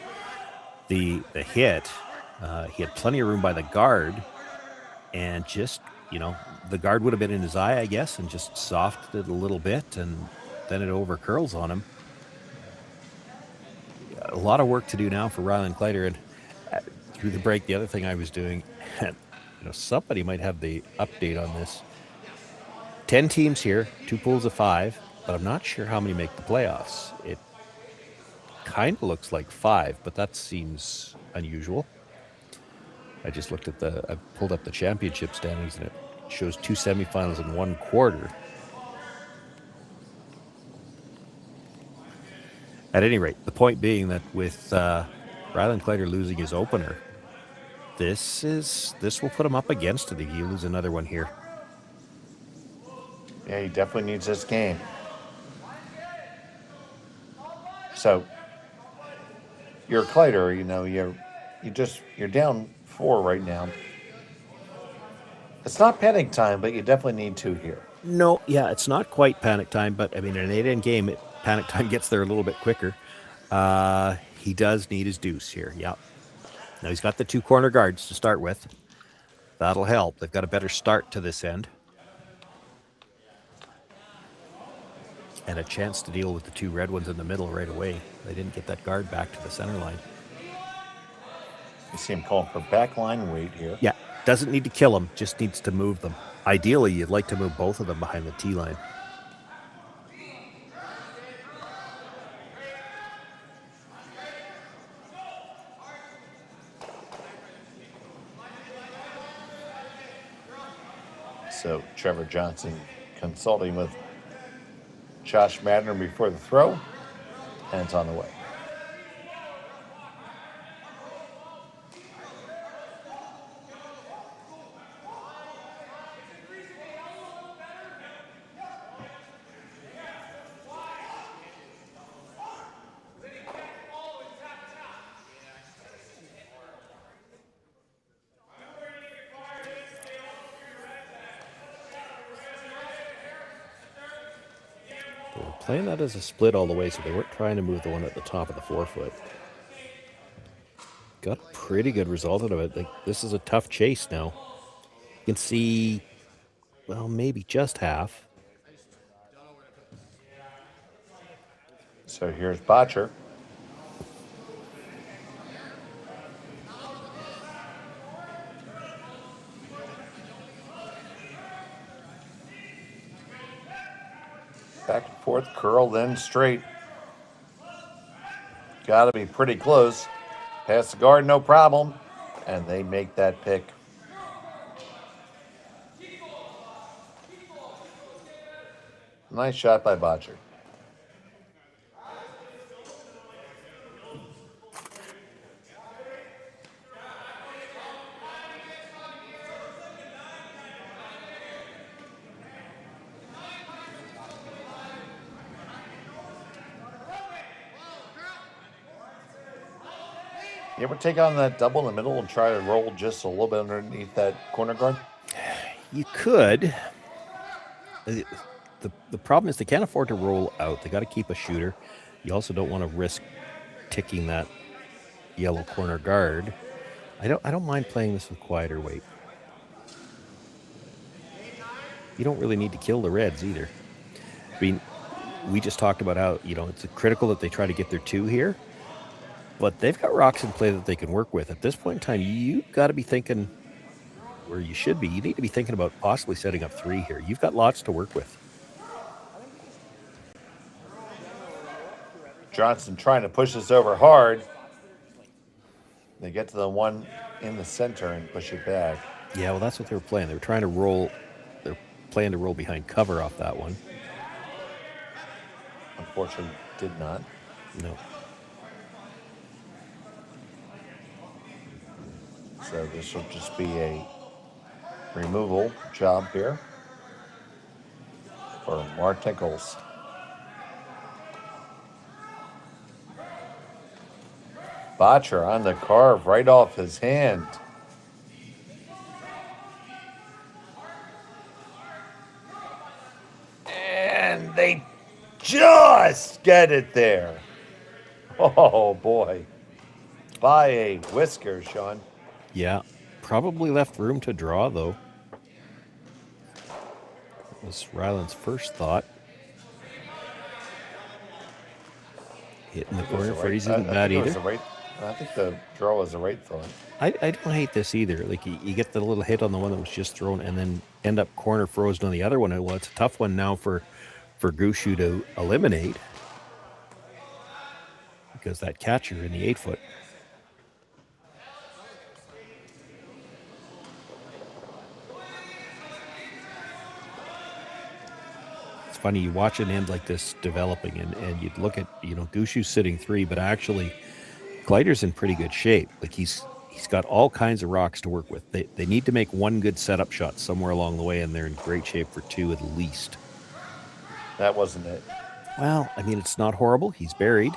the hit. He had plenty of room by the guard, and just, the guard would have been in his eye, I guess, and just softened it a little bit, and then it over curls on him. A lot of work to do now for Rylan Kleiter, and through the break, the other thing I was doing, somebody might have the update on this. 10 teams here, 2 pools of 5, but I'm not sure how many make the playoffs. It kind of looks like 5, but that seems unusual. I just looked at I pulled up the championship standings, and it shows 2 semifinals and 1 quarter. At any rate, the point being that with Rylan Kleiter losing his opener, this will put him up against it if you lose another one here. Yeah, he definitely needs this game. So you're Kleiter, you're down 4 right now. It's not panic time, but you definitely need 2 here. No, yeah, it's not quite panic time, but I mean, in an 8-end game, panic time gets there a little bit quicker. He does need his deuce here, yeah. Now he's got the 2 corner guards to start with. That'll help. They've got a better start to this end. And a chance to deal with the 2 red ones in the middle right away. They didn't get that guard back to the center line. You see him calling for backline weight here. Yeah, doesn't need to kill them, just needs to move them. Ideally, you'd like to move both of them behind the T line. So Trevor Johnson consulting with Josh Madden before the throw, and it's on the way. Playing that as a split all the way, so they weren't trying to move the one at the top of the 4-foot. Got a pretty good result out of it. Like, this is a tough chase now. You can see, well, maybe just half. So here's Botcher. Back and forth, curl, then straight. Got to be pretty close. Pass the guard, no problem. And they make that pick. Nice shot by Botcher. You ever take on that double in the middle and try to roll just a little bit underneath that corner guard? You could. The problem is they can't afford to roll out. They got to keep a shooter. You also don't want to risk ticking that yellow corner guard. I don't mind playing this with quieter weight. You don't really need to kill the reds either. I mean, we just talked about how, it's critical that they try to get their 2 here. But they've got rocks in play that they can work with. At this point in time, you've got to be thinking where you should be. You need to be thinking about possibly setting up 3 here. You've got lots to work with. Johnson trying to push this over hard. They get to the one in the center and push it back. Yeah, well, that's what they were playing. They were trying to roll. They're planning to roll behind cover off that one. Unfortunately, did not. No. So this will just be a removal job here for Martensville. Botcher on the carve right off his hand. And they just get it there. Oh boy. By a whisker, Sean. Yeah, probably left room to draw, though. That was Rylan's first thought. Hitting the corner for isn't bad either. I think the draw was the right thought. I don't hate this either. Like, you get the little hit on the one that was just thrown and then end up corner frozen on the other one. Well, it's a tough one now for Gushue to eliminate because that catcher in the 8-foot. funny. You watch an end like this developing, and you'd look at, Gushue sitting 3, but actually Kleiter's in pretty good shape. Like he's got all kinds of rocks to work with. They need to make one good setup shot somewhere along the way, and they're in great shape for 2 at least. That wasn't it. Well, I mean, it's not horrible. He's buried,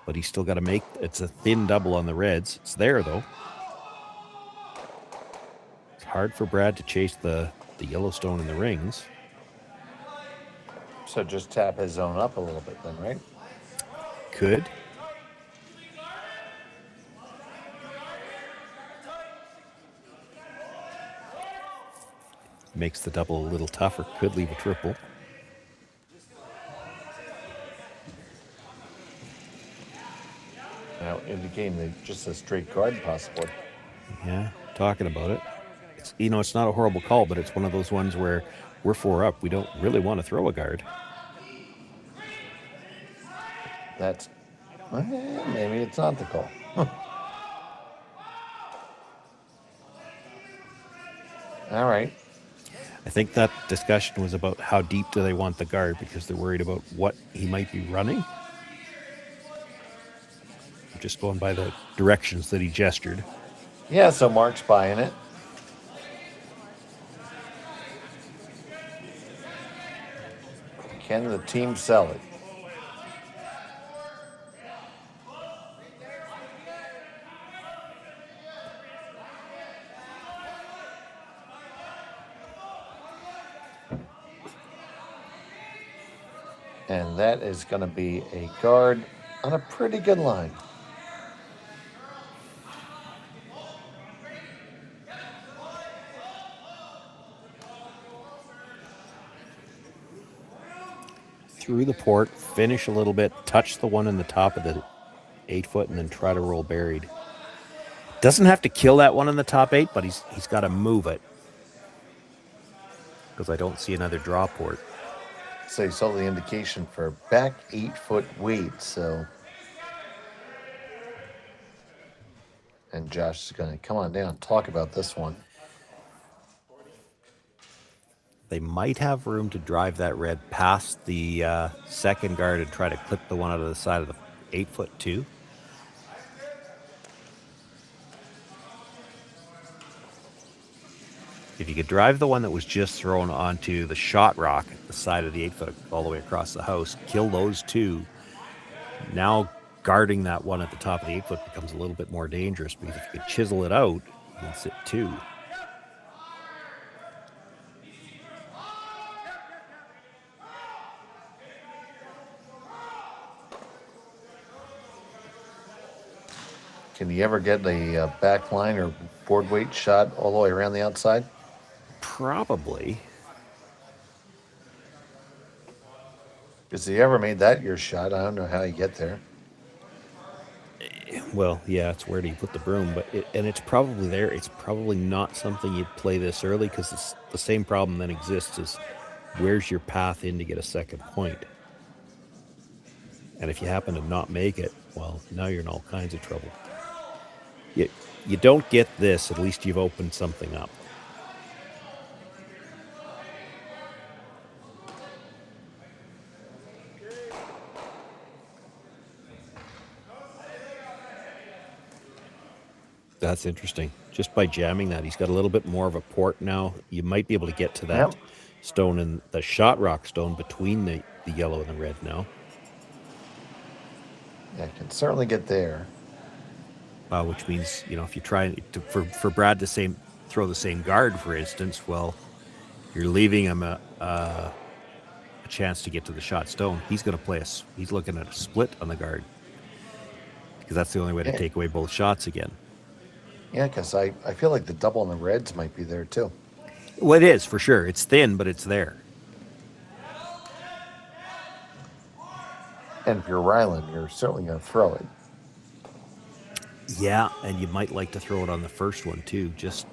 but he's still got to make. It's a thin double on the reds. It's there though. It's hard for Brad to chase the Yellowstone in the rings. So just tap his zone up a little bit then, right? Could. Makes the double a little tougher. Could leave a triple. Now indicating that just a straight guard possible. Yeah, talking about it. It's, it's not a horrible call, but it's one of those ones where we're 4 up. We don't really want to throw a guard. That's maybe it's not the call. All right. I think that discussion was about how deep do they want the guard because they're worried about what he might be running. I'm just going by the directions that he gestured. Yeah, so Mark's buying it. Can the team sell it? And that is going to be a guard on a pretty good line. Through the port, finish a little bit, touch the one in the top of the 8 foot, and then try to roll buried. Doesn't have to kill that one in the top 8, but he's got to move it. Because I don't see another draw port. So you saw the indication for back 8 foot weight, so. And Josh is going to come on down and talk about this one. They might have room to drive that red past the second guard and try to clip the one out of the side of the 8 foot too. If you could drive the one that was just thrown onto the shot rock at the side of the 8 foot all the way across the house, kill those 2. Now guarding that one at the top of the 8 foot becomes a little bit more dangerous because if you could chisel it out, you can sit 2. Can you ever get a back line or board weight shot all the way around the outside? Probably. Because if you ever made that your shot, I don't know how you get there. Well, yeah, it's where do you put the broom, but it's probably there. It's probably not something you'd play this early because the same problem then exists is where's your path in to get a second point? And if you happen to not make it, well, now you're in all kinds of trouble. You don't get this, at least you've opened something up. That's interesting. Just by jamming that, he's got a little bit more of a port now. You might be able to get to that stone and the shot rock stone between the yellow and the red now. Yeah, I can certainly get there. Which means, if you try for Brad to throw the same guard, for instance, well, you're leaving him a chance to get to the shot stone. He's going to play he's looking at a split on the guard because that's the only way to take away both shots again. Yeah, because I feel like the double on the reds might be there too. Well, it is for sure. It's thin, but it's there. And if you're Rylan, you're certainly going to throw it. Yeah, and you might like to throw it on the first one too, just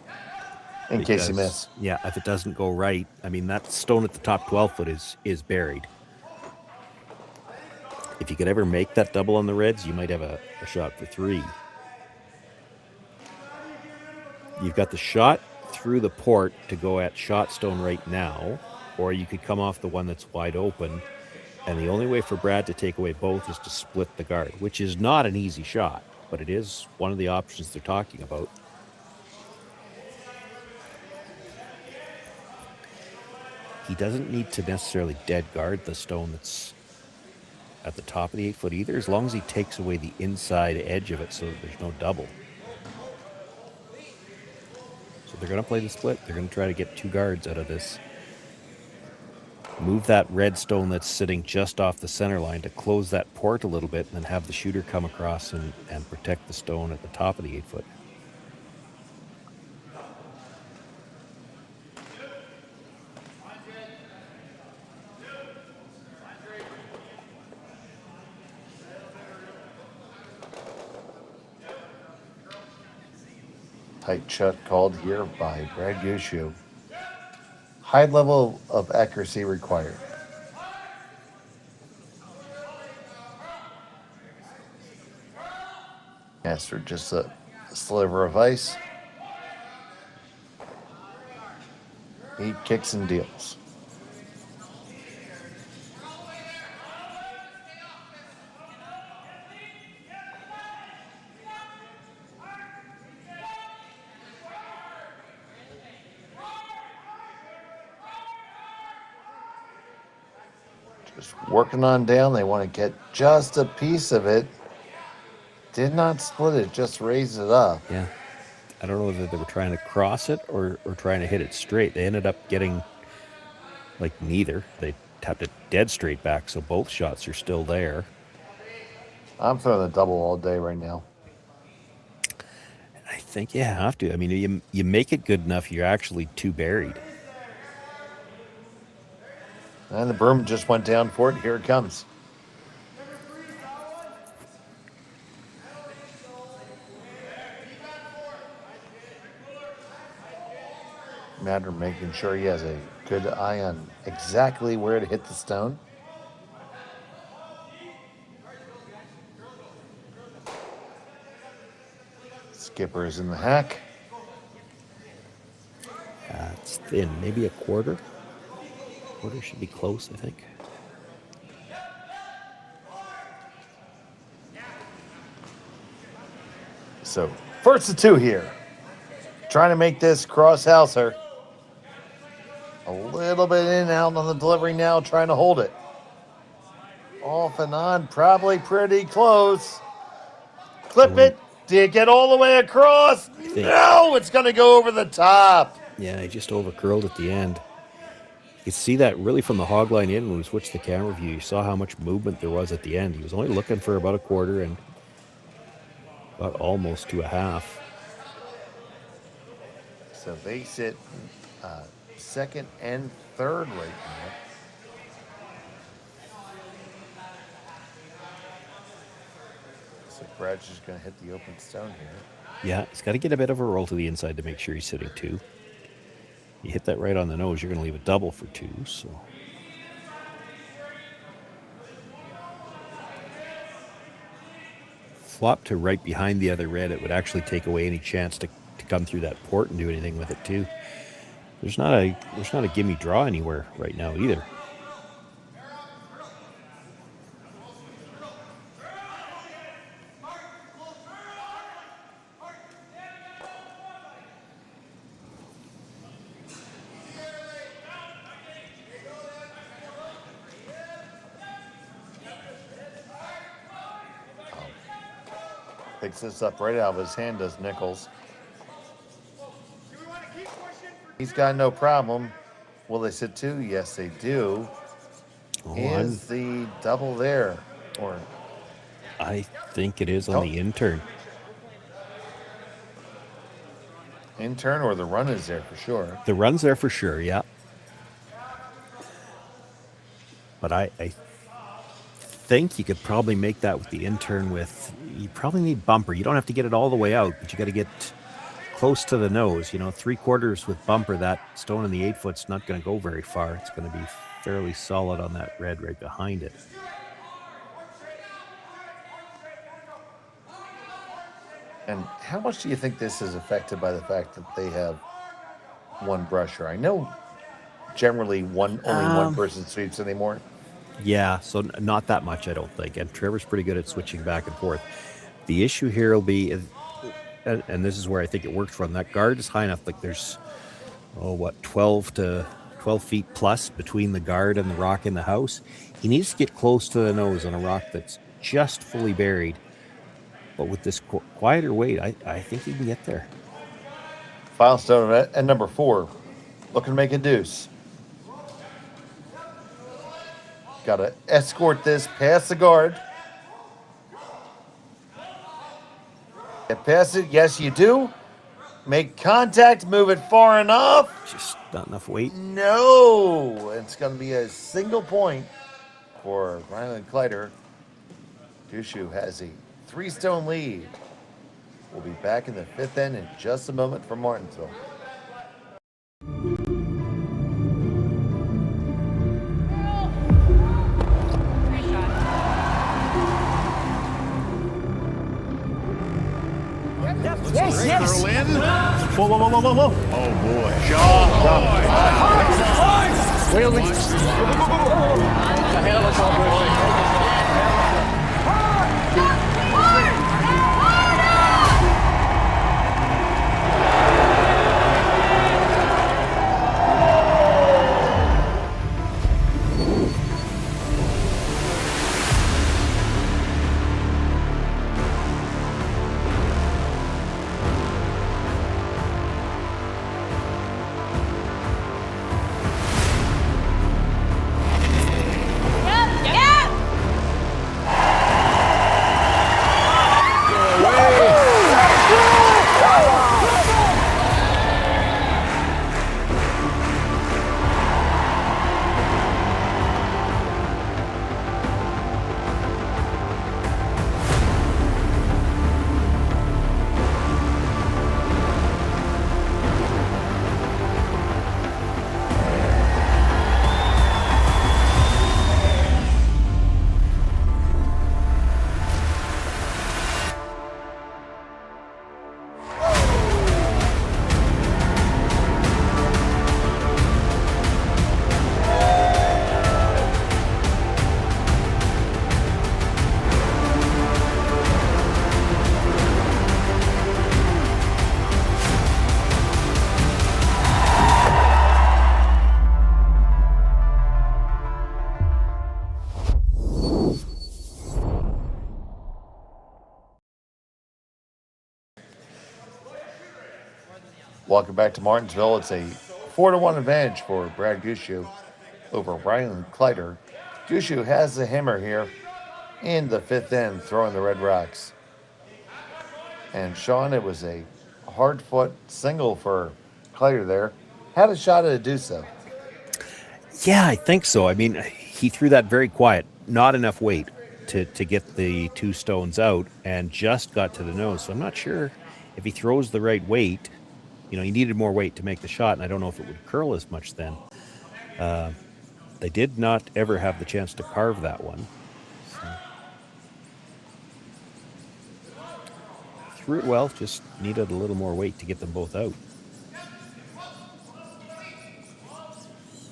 in case you miss. Yeah, if it doesn't go right. I mean, that stone at the top 12 foot is buried. If you could ever make that double on the reds, you might have a shot for 3. You've got the shot through the port to go at shot stone right now, or you could come off the one that's wide open. And the only way for Brad to take away both is to split the guard, which is not an easy shot, but it is one of the options they're talking about. He doesn't need to necessarily dead guard the stone that's at the top of the 8-foot either, as long as he takes away the inside edge of it so that there's no double. So they're going to play the split. They're going to try to get 2 guards out of this. Move that red stone that's sitting just off the center line to close that port a little bit, and then have the shooter come across and protect the stone at the top of the 8-foot. Tight shot called here by Brad Gushue. High level of accuracy required. Master just a sliver of ice. He kicks and deals. Just working on down. They want to get just a piece of it. Did not split it, just raised it up. Yeah. I don't know whether they were trying to cross it or trying to hit it straight. They ended up getting, like, neither. They tapped it dead straight back, so both shots are still there. I'm throwing the double all day right now. I think you have to. I mean, you make it good enough, you're actually 2 buried. And the broom just went down for it. Here it comes. Matter making sure he has a good eye on exactly where to hit the stone. Skipper is in the hack. It's thin, maybe a quarter. Quarter should be close, I think. So, first of 2 here. Trying to make this cross-houser. A little bit in and out on the delivery now, trying to hold it. Off and on, probably pretty close. Clip it. Did it get all the way across? No, it's going to go over the top. Yeah, he just over-curled at the end. You could see that really from the hog line in when we switched the camera view. You saw how much movement there was at the end. He was only looking for about a quarter and about almost to a half. So they sit second and third right now. So Brad's just going to hit the open stone here. Yeah, he's got to get a bit of a roll to the inside to make sure he's sitting 2. You hit that right on the nose, you're going to leave a double for 2, so. Flop to right behind the other red, it would actually take away any chance to come through that port and do anything with it too. There's not a gimme draw anywhere right now either. Picks this up right out of his hand, does Nichols. He's got no problem. Will they sit 2? Yes, they do. Is the double there? Or I think it is on the intern. Intern, or the run is there for sure. The run's there for sure, yeah. But I think you could probably make that with the intern with, you probably need bumper. You don't have to get it all the way out, but you got to get close to the nose. 3/4 with bumper, that stone in the 8-foot's not going to go very far. It's going to be fairly solid on that red right behind it. And how much do you think this is affected by the fact that they have one brusher? I know generally only one person sweeps anymore? Yeah, so not that much, I don't think. And Trevor's pretty good at switching back and forth. The issue here will be, and this is where I think it worked for him. That guard is high enough. Like there's, 12 feet plus between the guard and the rock in the house. He needs to get close to the nose on a rock that's just fully buried. But with this quieter weight, I think he can get there. Final stone at number 4. Looking to make a deuce. Got to escort this past the guard. Get past it. Yes, you do. Make contact. Move it far enough. Just not enough weight. No. It's going to be a single point for Rylan Kleiter. Gushue has a 3-stone lead. We'll be back in the 5th end in just a moment from Martensville. Yes. In. Whoa. Oh boy. John. Welcome back to Martensville. It's a 4-1 advantage for Brad Gushue over Rylan Kleiter. Gushue has the hammer here in the 5th end, throwing the Red Rocks. And Sean, it was a hard foot single for Kleiter there. Had a shot at a do so. Yeah, I think so. I mean, he threw that very quiet, not enough weight to get the 2 stones out, and just got to the nose. So I'm not sure if he throws the right weight. He needed more weight to make the shot, and I don't know if it would curl as much then. They did not ever have the chance to carve that one. So. Threw it well, just needed a little more weight to get them both out.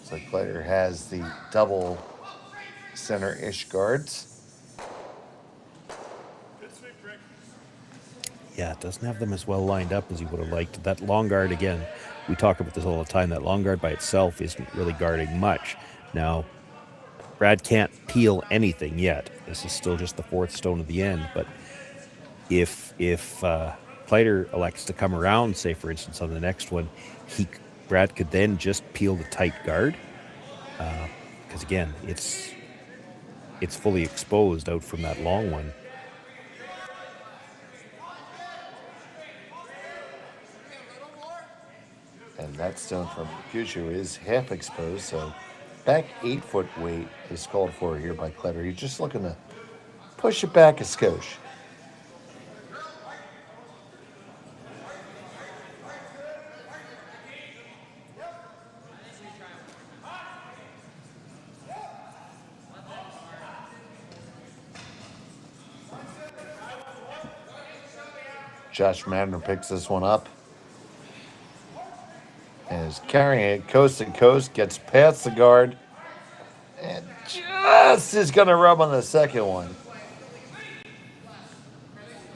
So Kleiter has the double center-ish guards. Yeah, it doesn't have them as well lined up as you would have liked. That long guard, again, we talk about this all the time, that long guard by itself isn't really guarding much. Now, Brad can't peel anything yet. This is still just the 4th stone of the end, but if Kleiter elects to come around, say, for instance, on the next one, Brad could then just peel the tight guard, because, again, it's fully exposed out from that long one. And that stone from Gushue is half exposed, so back 8-foot weight is called for here by Kleiter. He's just looking to push it back a skosh. Josh Madden picks this one up. And is carrying it coast to coast, gets past the guard, and just is going to rub on the second one.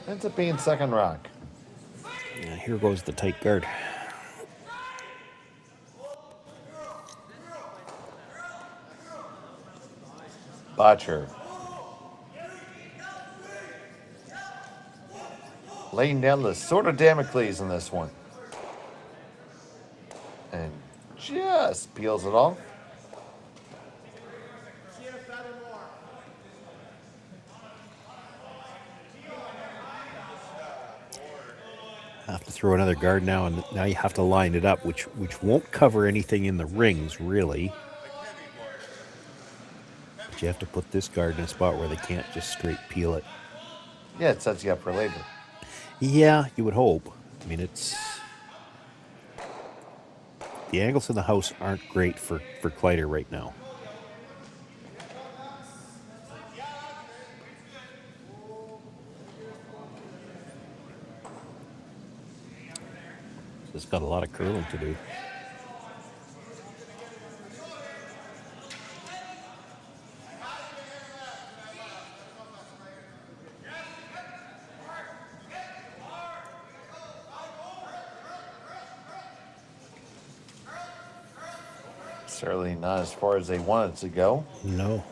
Ends up being second rock. And here goes the tight guard. Botcher. Laying down the sword of Damocles in this one. And just peels it off. Have to throw another guard now, and now you have to line it up, which won't cover anything in the rings, really. But you have to put this guard in a spot where they can't just straight peel it. Yeah, it sets you up for later. Yeah, you would hope. I mean, it's... The angles in the house aren't great for Kleiter right now. It's got a lot of curling to do. Certainly not as far as they wanted to go. No.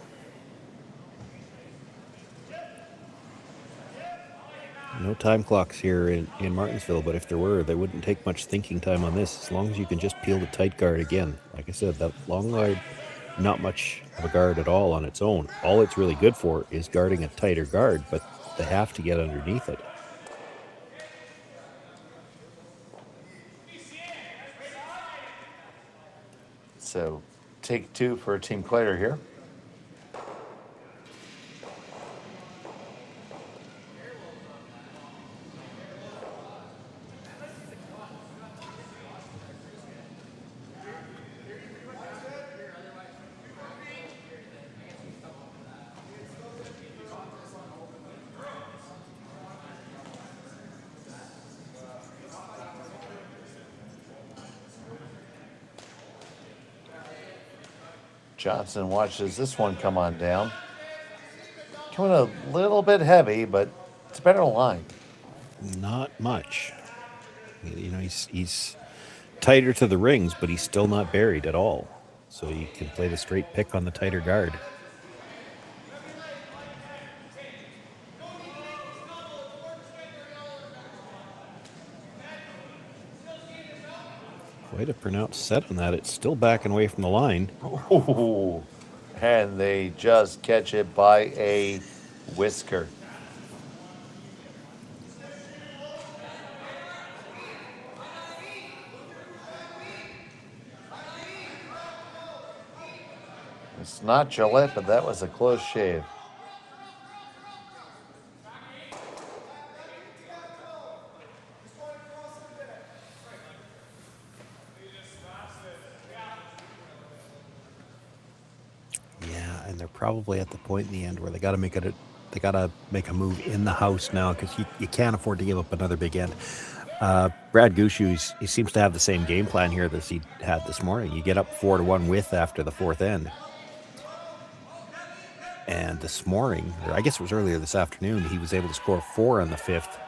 No time clocks here in Martensville, but if there were, they wouldn't take much thinking time on this, as long as you can just peel the tight guard again. Like I said, that long guard, not much of a guard at all on its own. All it's really good for is guarding a tighter guard, but they have to get underneath it. So take two for Team Kleiter here. Johnson watches this one come on down. Coming a little bit heavy, but it's a better line. Not much. You know, he's tighter to the rings, but he's still not buried at all. So you can play the straight pick on the tighter guard. Quite a pronounced set on that. It's still backing away from the line. Ooh, and they just catch it by a whisker. It's not Gillette, but that was a close shave. Yeah, and they're probably at the point in the end where they got to make it. They got to make a move in the house now, because you can't afford to give up another big end. Brad Gushue, he seems to have the same game plan here that he had this morning. You get up 4-1 with after the fourth end. And this morning, or I guess it was earlier this afternoon, he was able to score 4 on the fifth,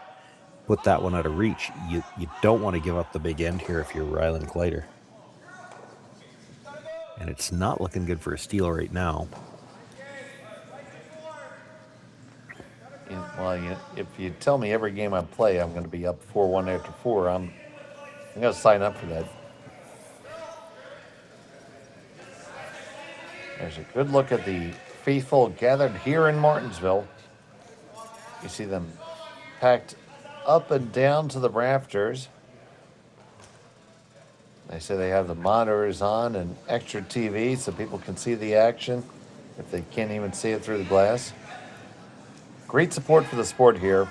put that one out of reach. You don't want to give up the big end here if you're Rylan Kleiter. And it's not looking good for a steal right now. Well, if you tell me every game I play I'm going to be up 4-1 after 4, I'm going to sign up for that. There's a good look at the faithful gathered here in Martensville. You see them packed up and down to the rafters. They say they have the monitors on and extra TV so people can see the action if they can't even see it through the glass. Great support for the sport here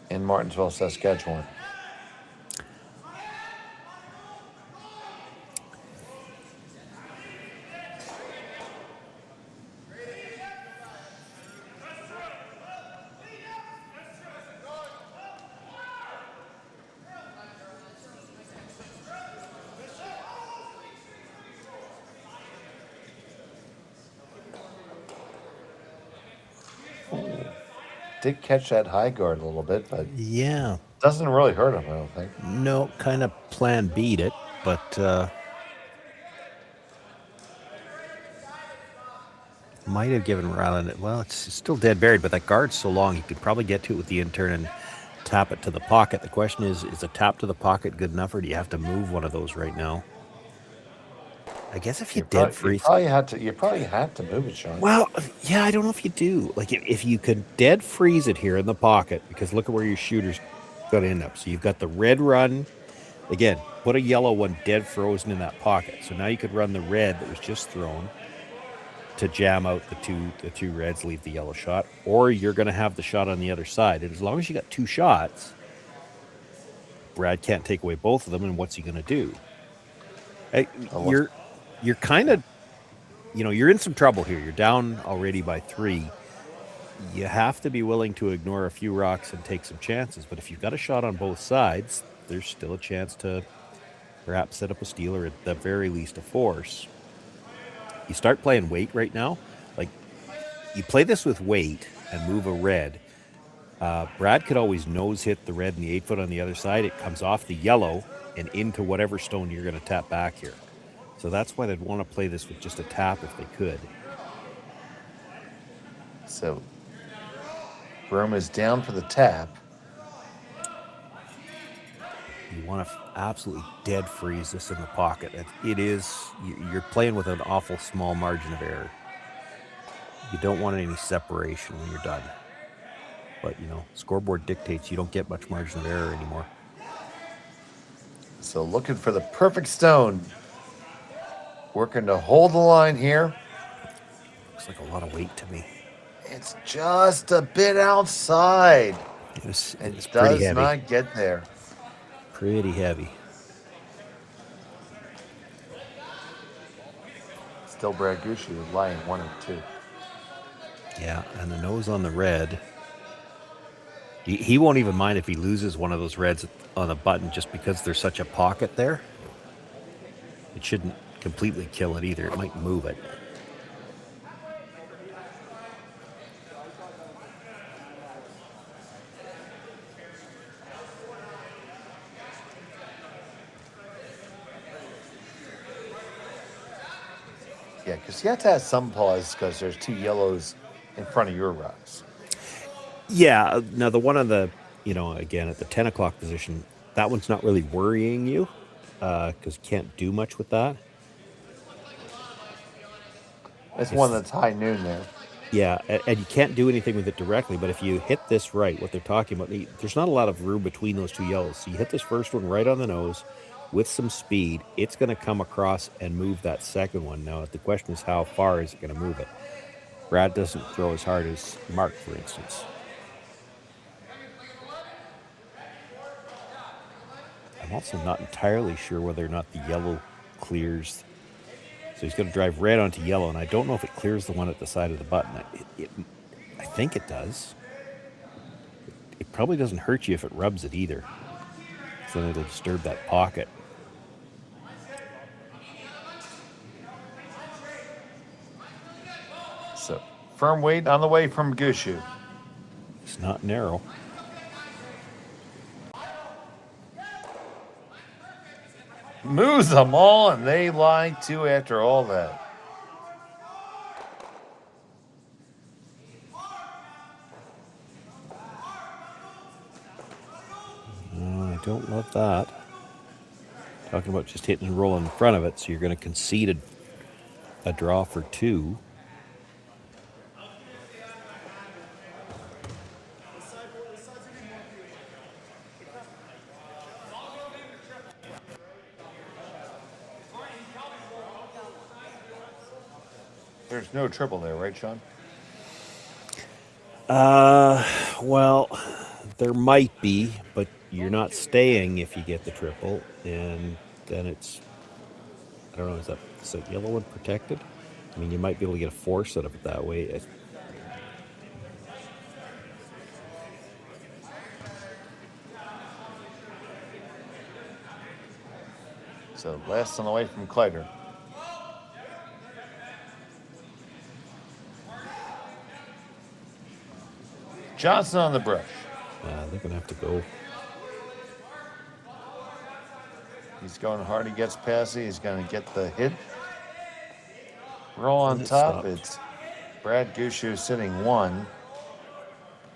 in Martensville, Saskatchewan. did catch that high guard a little bit, but Yeah. doesn't really hurt him, I don't think. No, kind of plan B'd it, but might have given Rylan it. Well, it's still dead buried, but that guard's so long, you could probably get to it with the in-turn and tap it to the pocket. The question is a tap to the pocket good enough, or do you have to move one of those right now? I guess if you dead freeze... You probably had to move it, Sean. Well, yeah, I don't know if you do. Like, if you could dead freeze it here in the pocket, because look at where your shooter's going to end up. So you've got the red run. Again, put a yellow one dead frozen in that pocket. So now you could run the red that was just thrown to jam out the two reds, leave the yellow shot, or you're going to have the shot on the other side. And as long as you got two shots, Brad can't take away both of them, and what's he going to do? You're kind of, you're in some trouble here. You're down already by 3. You have to be willing to ignore a few rocks and take some chances. But if you've got a shot on both sides, there's still a chance to perhaps set up a steal, or at the very least a force. You start playing weight right now. Like, you play this with weight and move a red. Brad could always nose hit the red and the 8-foot on the other side. It comes off the yellow and into whatever stone you're going to tap back here. So that's why they'd want to play this with just a tap if they could. So Broom is down for the tap. You want to absolutely dead freeze this in the pocket. You're playing with an awful small margin of error. You don't want any separation when you're done. But, scoreboard dictates you don't get much margin of error anymore. So looking for the perfect stone. Working to hold the line here. Looks like a lot of weight to me. It's just a bit outside. It does not get there. Pretty heavy. Still Brad Gushue lying 1 and 2. Yeah, and the nose on the red. He won't even mind if he loses one of those reds on a button just because there's such a pocket there. It shouldn't completely kill it either. It might move it. Yeah, because you have to have some pause because there's 2 yellows in front of your rocks. Yeah, now the one on the, again, at the 10 o'clock position, that one's not really worrying you because you can't do much with that. It's one that's high noon there. Yeah, and you can't do anything with it directly, but if you hit this right, what they're talking about, there's not a lot of room between those 2 yellows. So you hit this first one right on the nose with some speed, it's going to come across and move that second one. Now, the question is, how far is it going to move it? Brad doesn't throw as hard as Mark, for instance. I'm also not entirely sure whether or not the yellow clears. So he's going to drive red onto yellow, and I don't know if it clears the one at the side of the button. I think it does. It probably doesn't hurt you if it rubs it either. So then it'll disturb that pocket. So firm weight on the way from Gushue. It's not narrow. Moves them all, and they lie too after all that. I don't love that. Talking about just hitting and rolling in front of it, so you're going to concede a draw for 2. There's no triple there, right, Sean? Well, there might be, but you're not staying if you get the triple, and then it's, I don't know, is that yellow one protected? I mean, you might be able to get a force out of it that way. So last on the way from Kleiter. Johnson on the brush. They're going to have to go. He's going hard. He gets past it. He's going to get the hit. Roll on And it top. stopped. It's Brad Gushue sitting 1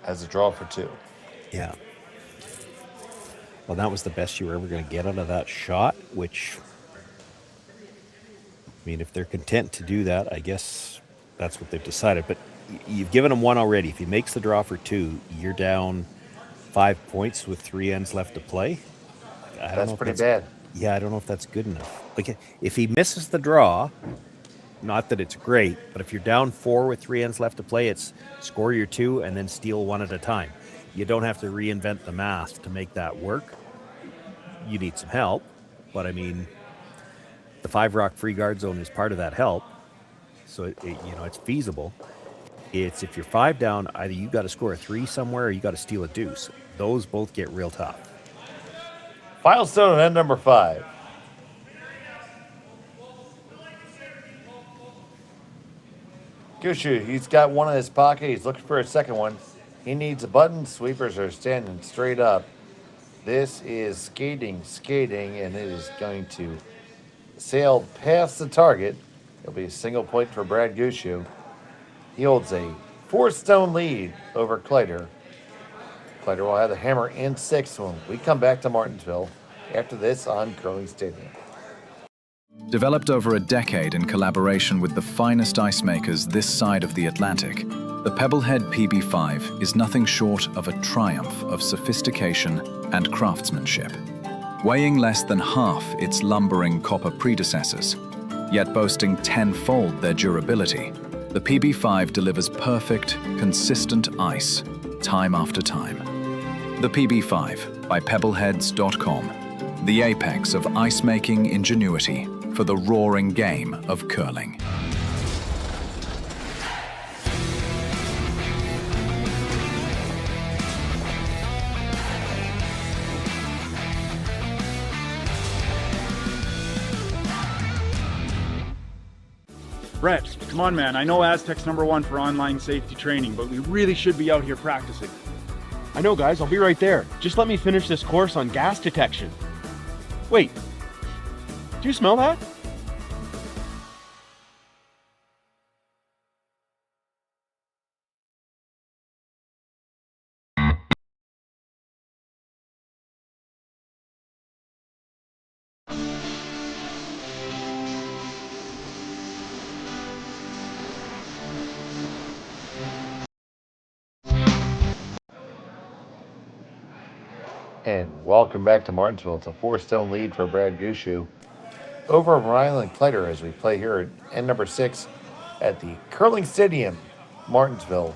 as a draw for 2. Yeah. Well, that was the best you were ever going to get out of that shot, which, I mean, if they're content to do that, I guess that's what they've decided. But you've given him 1 already. If he makes the draw for 2, you're down 5 points with 3 ends left to play. That's pretty bad. Yeah, I don't know if that's good enough. Like, if he misses the draw, not that it's great, but if you're down 4 with 3 ends left to play, it's score your 2 and then steal 1 at a time. You don't have to reinvent the math to make that work. You need some help, but I mean, the 5 rock free guard zone is part of that help, so it's feasible. It's if you're 5 down, either you got to score a 3 somewhere or you got to steal a deuce. Those both get real tough. Filestone on end number 5. Gushue, he's got 1 in his pocket. He's looking for a second one. He needs a button. Sweepers are standing straight up. This is skating, and it is going to sail past the target. It'll be a single point for Brad Gushue. He holds a 4-stone lead over Kleiter. Kleiter will have the hammer in 6 when we come back to Martensville after this on Curling Stadium. Developed over a decade in collaboration with the finest ice makers this side of the Atlantic, the Pebblehead PB5 is nothing short of a triumph of sophistication and craftsmanship. Weighing less than half its lumbering copper predecessors, yet boasting tenfold their durability, the PB5 delivers perfect, consistent ice, time after time. The PB5 by Pebbleheads.com, the apex of ice-making ingenuity for the roaring game of curling. Brett, come on, man. I know Aztec's #1 for online safety training, but we really should be out here practicing. I know, guys. I'll be right there. Just let me finish this course on gas detection. Wait. Do you smell that? And welcome back to Martensville. It's a 4-stone lead for Brad Gushue over Rylan Kleiter as we play here at end number 6 at the Curling Stadium, Martensville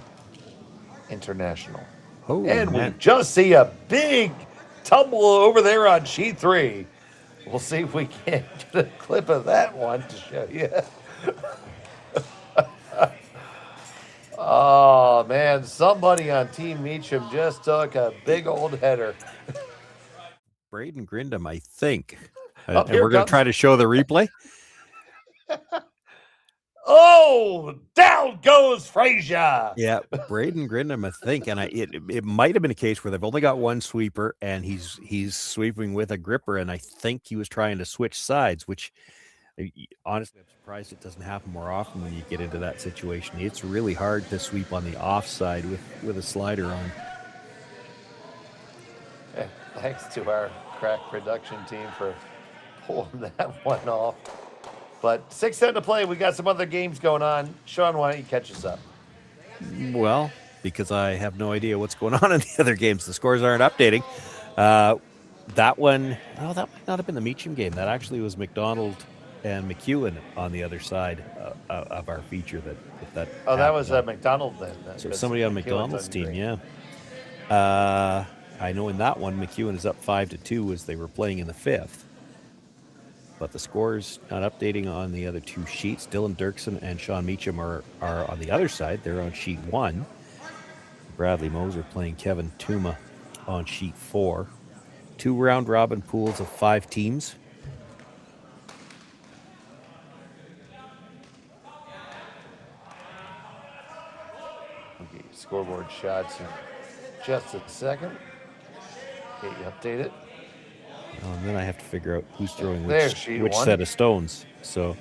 International. Oh, and man. we just see a big tumble over there on sheet 3. We'll see if we can get a clip of that one to show you. Oh, man, somebody on Team Meacham just took a big old header. Braden Grindam, I think. Oh, And we're going to try to show the replay. Oh, down goes Frazier. Yeah, Braden Grindam, I think, and it might have been a case where they've only got one sweeper, and he's sweeping with a gripper, and I think he was trying to switch sides, which honestly, I'm surprised it doesn't happen more often when you get into that situation. It's really hard to sweep on the offside with a slider on. Yeah, thanks to our crack production team for pulling that one off. But 6:10 to play. We got some other games going on. Sean, why don't you catch us up? Well, because I have no idea what's going on in the other games. The scores aren't updating. That one, that might not have been the Meacham game. That actually was McDonald and McEwen on the the side of our feature. That was McDonald then. So somebody on McDonald's team, yeah. I know in that one, McEwen is up 5-2 as they were playing in the 5th. But the scores not updating on the other 2 sheets. Dylan Dirksen and Sean Meacham are on the other side. They're on sheet 1. Bradley Moser playing Kevin Tuma on sheet 4. 2 round robin pools of 5 teams. Okay, scoreboard shots. just a second. Get you updated. And then I have to figure out who's throwing There, which sheet one. set of stones. So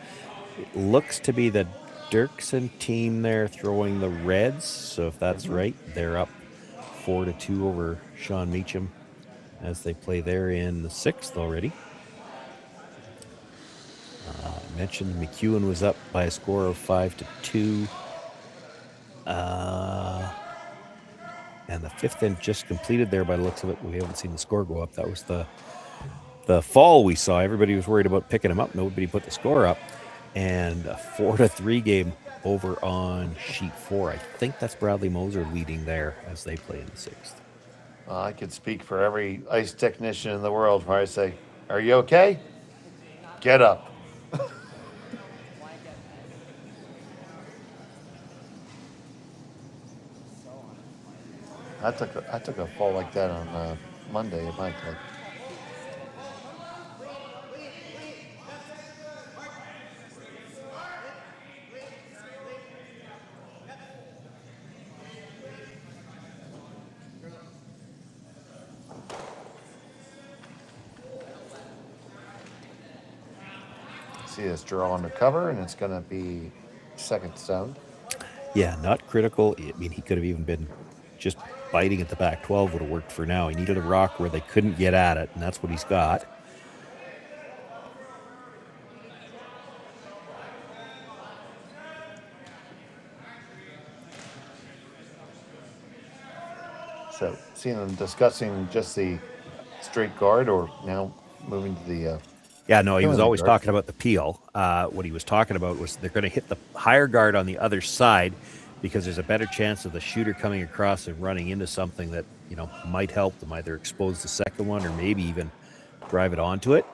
it looks to be the Dirksen team there throwing the Reds. So if that's right, they're up 4-2 over Sean Meacham as they play there in the 6th already. I mentioned McEwen was up by a score of 5-2. And the 5th inning just completed there by the looks of it. We haven't seen the score go up. That was the fall we saw. Everybody was worried about picking him up. Nobody put the score up. And a 4-3 game over on sheet 4. I think that's Bradley Moser leading there as they play in the 6th. I could speak for every ice technician in the world where I say, "Are you okay? Get up." I took a fall like that on Monday at my club. See this draw under cover, and it's going to be second stone. Yeah, not critical. I mean, he could have even been just biting at the back 12 would have worked for now. He needed a rock where they couldn't get at it, and that's what he's got. So, seeing them discussing just the straight guard, or now moving to the... Yeah, no, he was always guard. talking about the peel. What he was talking about was they're going to hit the higher guard on the other side because there's a better chance of the shooter coming across and running into something that, might help them either expose the second one or maybe even drive it onto it.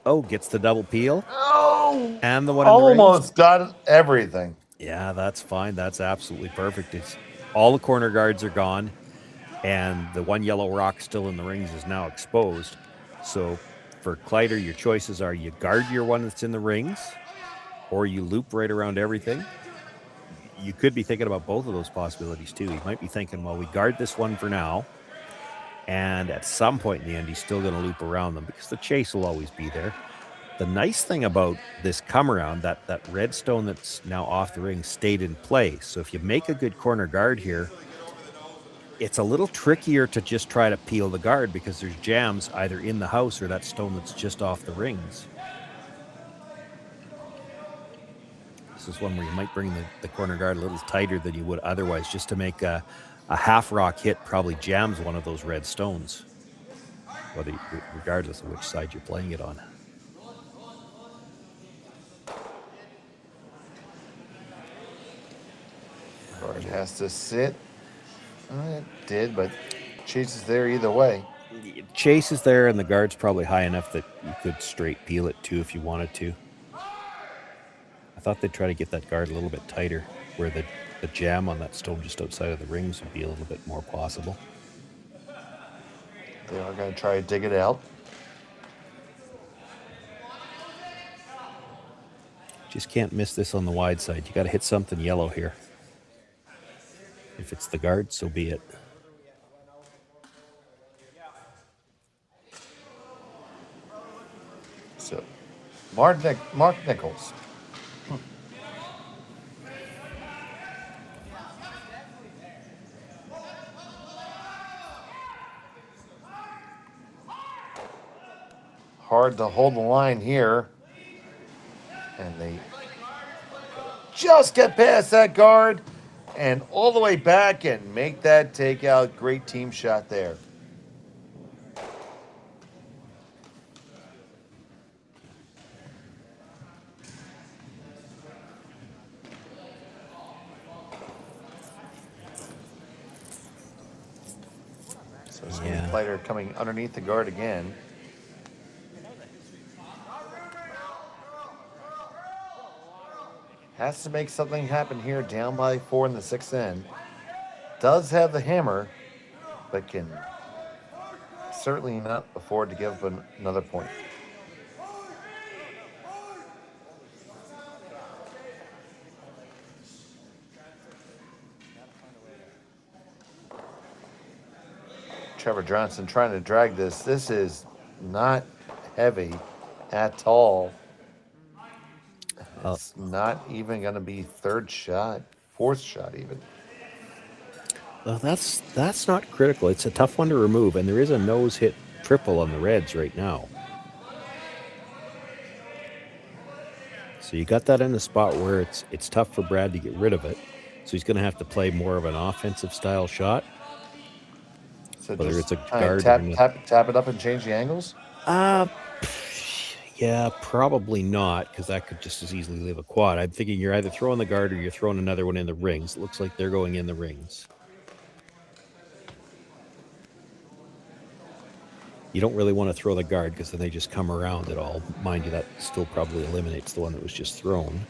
Oh, gets the double peel. Oh! And the one in the rings. Almost got everything. Yeah, that's fine. That's absolutely perfect. It's all the corner guards are gone, and the one yellow rock still in the rings is now exposed. So for Kleiter, your choices are you guard your one that's in the rings, or you loop right around everything. You could be thinking about both of those possibilities too. He might be thinking, well, we guard this one for now, and at some point in the end, he's still going to loop around them because the chase will always be there. The nice thing about this come around, that red stone that's now off the ring stayed in play. So if you make a good corner guard here, it's a little trickier to just try to peel the guard because there's jams either in the house or that stone that's just off the rings. This is one where you might bring the corner guard a little tighter than you would otherwise just to make a half rock hit probably jams one of those red stones, regardless of which side you're playing it on. Guard has to sit. It did, but chase is there either way. Chase is there, and the guard's probably high enough that you could straight peel it too if you wanted to. I thought they'd try to get that guard a little bit tighter, where the jam on that stone just outside of the rings would be a little bit more possible. They are going to try to dig it out. Just can't miss this on the wide side. You got to hit something yellow here. If it's the guard, so be it. So, Mark Nichols. Hard to hold the line here. And they just get past that guard and all the way back and make that takeout. Great team shot there. So Kleiter coming underneath the guard again. Has to make something happen here, down by 4 in the 6th end. Does have the hammer, but can certainly not afford to give up another point. Trevor Johnson trying to drag this. This is not heavy at all. It's not even going to be third shot, fourth shot even. Well, that's not critical. It's a tough one to remove, and there is a nose hit triple on the Reds right now. So you got that in the spot where it's tough for Brad to get rid of it. So he's going to have to play more of an offensive style shot. So whether just it's a guard tap it up and change the angles? Yeah, probably not, because that could just as easily leave a quad. I'm thinking you're either throwing the guard or you're throwing another one in the rings. It looks like they're going in the rings. You don't really want to throw the guard because then they just come around it all. Mind you, that still probably eliminates the one that was just thrown.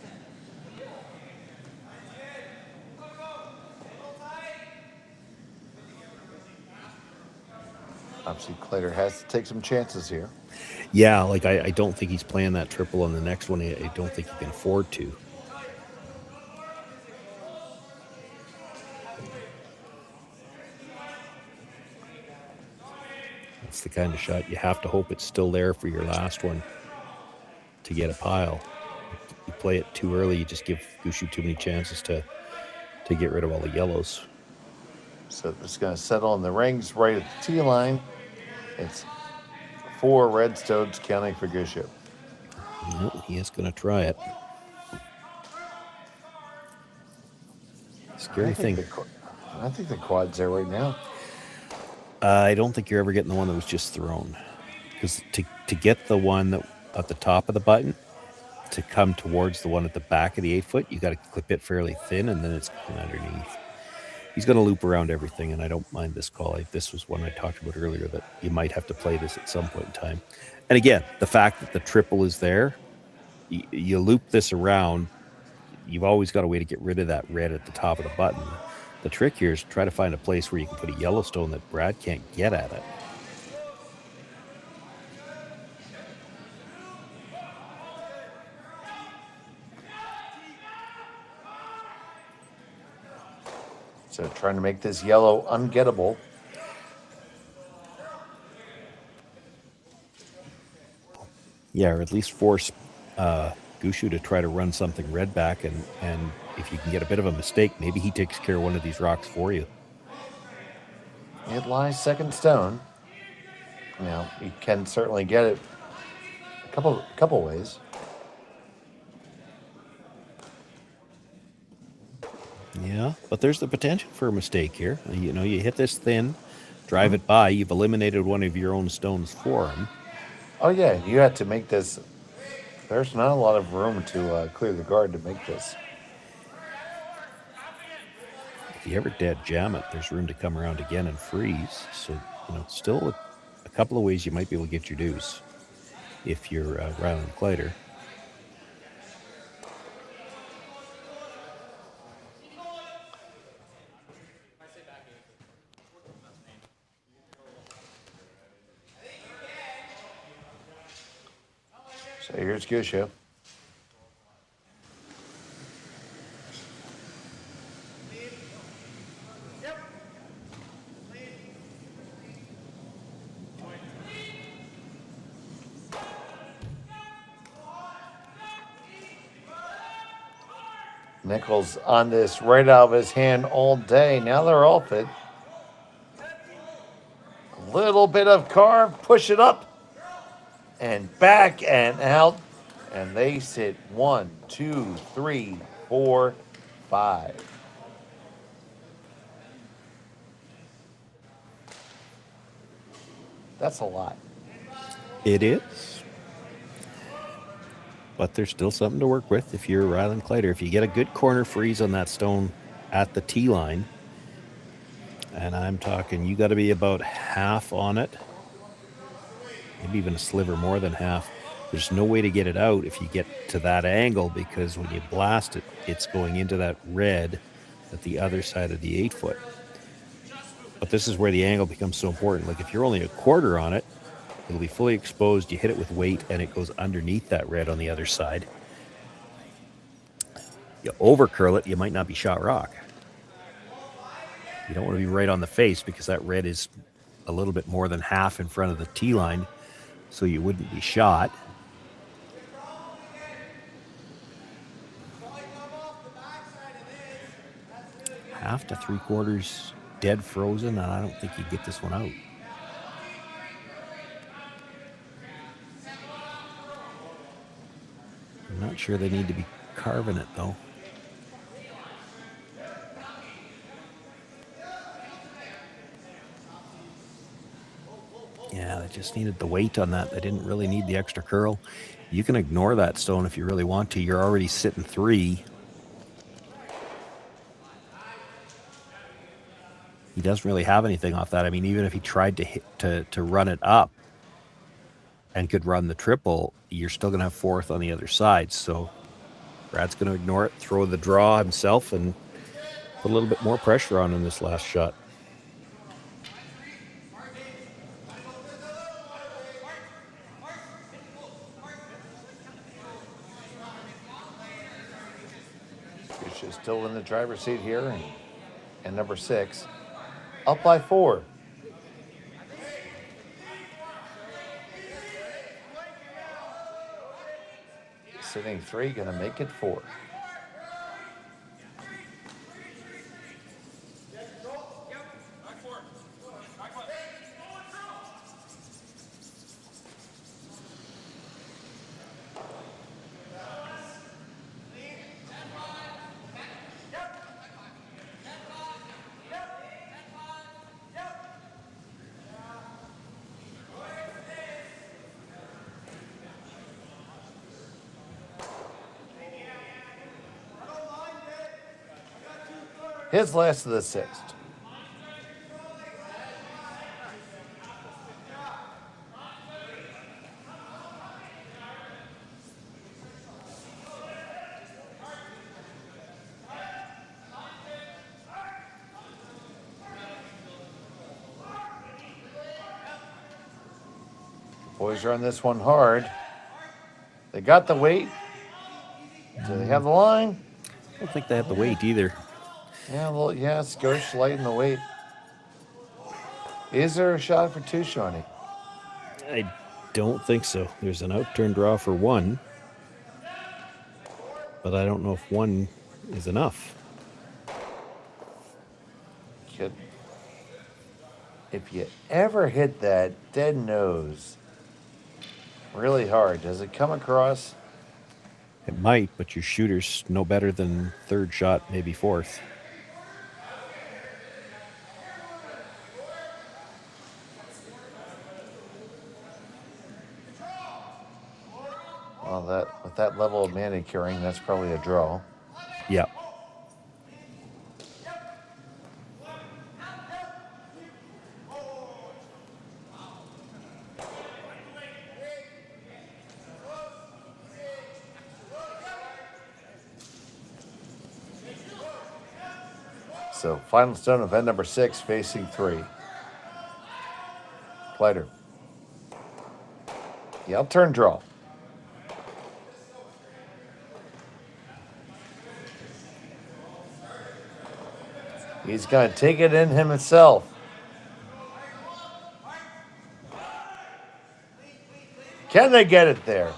Obviously, Kleiter has to take some chances here. Yeah, like I don't think he's playing that triple on the next one. I don't think he can afford to. It's the kind of shot you have to hope it's still there for your last one to get a pile. You play it too early, you just give Gushue too many chances to get rid of all the yellows. So it's going to settle in the rings right at the tee line. It's 4 Redstones counting for Gushue. No, he is going to try it. Scary thing. I think the quad's there right now. I don't think you're ever getting the one that was just thrown. Because to get the one that at the top of the button, to come towards the one at the back of the 8-foot, you got to clip it fairly thin, and then it's going underneath. He's going to loop around everything, and I don't mind this call. This was one I talked about earlier, that you might have to play this at some point in time. And again, the fact that the triple is there, you loop this around, you've always got a way to get rid of that red at the top of the button. The trick here is to try to find a place where you can put a Yellowstone that Brad can't get at it. So trying to make this yellow ungettable. Yeah, or at least force Gushue to try to run something red back, and if you can get a bit of a mistake, maybe he takes care of one of these rocks for you. It lies second stone. Now, you can certainly get it a couple ways. Yeah, but there's the potential for a mistake here. You know, you hit this thin, drive it by, you've eliminated one of your own stones for him. Oh, yeah, you had to make this. There's not a lot of room to clear the guard to make this. If you ever dead jam it, there's room to come around again and freeze. So, you know, still a couple of ways you might be able to get your dues if you're Rylan Kleiter. So here's Gushue. Nichols on this right out of his hand all day. Now they're all fit. A little bit of carve, push it up and back and out. And they sit 1, 2, 3, 4, 5. That's a lot. It is. But there's still something to work with if you're Rylan Kleiter. If you get a good corner freeze on that stone at the tee line, and I'm talking, you got to be about half on it, maybe even a sliver more than half. There's no way to get it out if you get to that angle, because when you blast it, it's going into that red at the other side of the 8-foot. But this is where the angle becomes so important. Like if you're only a quarter on it, it'll be fully exposed. You hit it with weight, and it goes underneath that red on the other side. You overcurl it, you might not be shot rock. You don't want to be right on the face because that red is a little bit more than half in front of the tee line so you wouldn't be shot. Half to 3/4 dead frozen, and I don't think you get this one out. I'm not sure they need to be carving it, though. Yeah, they just needed the weight on that. They didn't really need the extra curl. You can ignore that stone if you really want to. You're already sitting 3. He doesn't really have anything off that. I mean, even if he tried to hit to run it up and could run the triple, you're still going to have 4th on the other side. So Brad's going to ignore it, throw the draw himself, and put a little bit more pressure on in this last shot. Gushue still in the driver's seat here, and number 6 up by 4. Sitting 3, going to make it 4. His last of the 6th. Boys are on this one hard. They got the weight. Do they have the line? I don't think they have the weight either. Yeah, well, yeah, Scotia lighting the weight. Is there a shot for 2, Shawnee? I don't think so. There's an out-turn draw for 1, but I don't know if 1 is enough. Kid, if you ever hit that dead nose really hard, does it come across? It might, but your shooter's no better than 3rd shot, maybe 4th. Well, with that level of manicuring, that's probably a draw. Yep. So, final stone of end number 6, facing 3. Kleiter. Yeah, I'll turn draw. He's going to take it in himself. Can they get it there?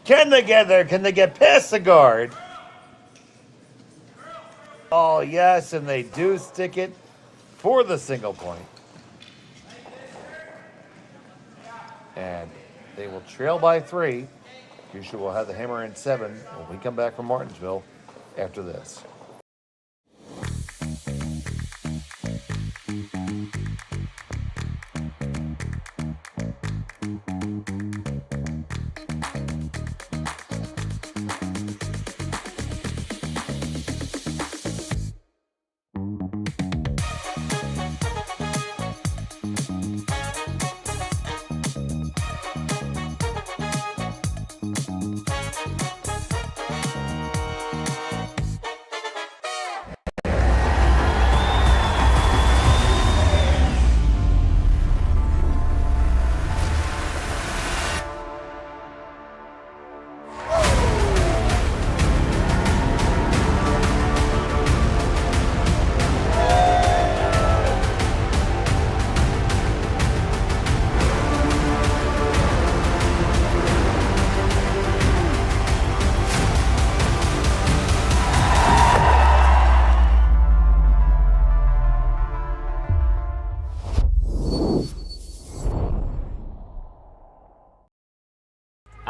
Can they get there? Can they get past the guard? Oh, yes, and they do stick it for the single point. And they will trail by 3. Gushue will have the hammer in 7 when we come back from Martensville after this.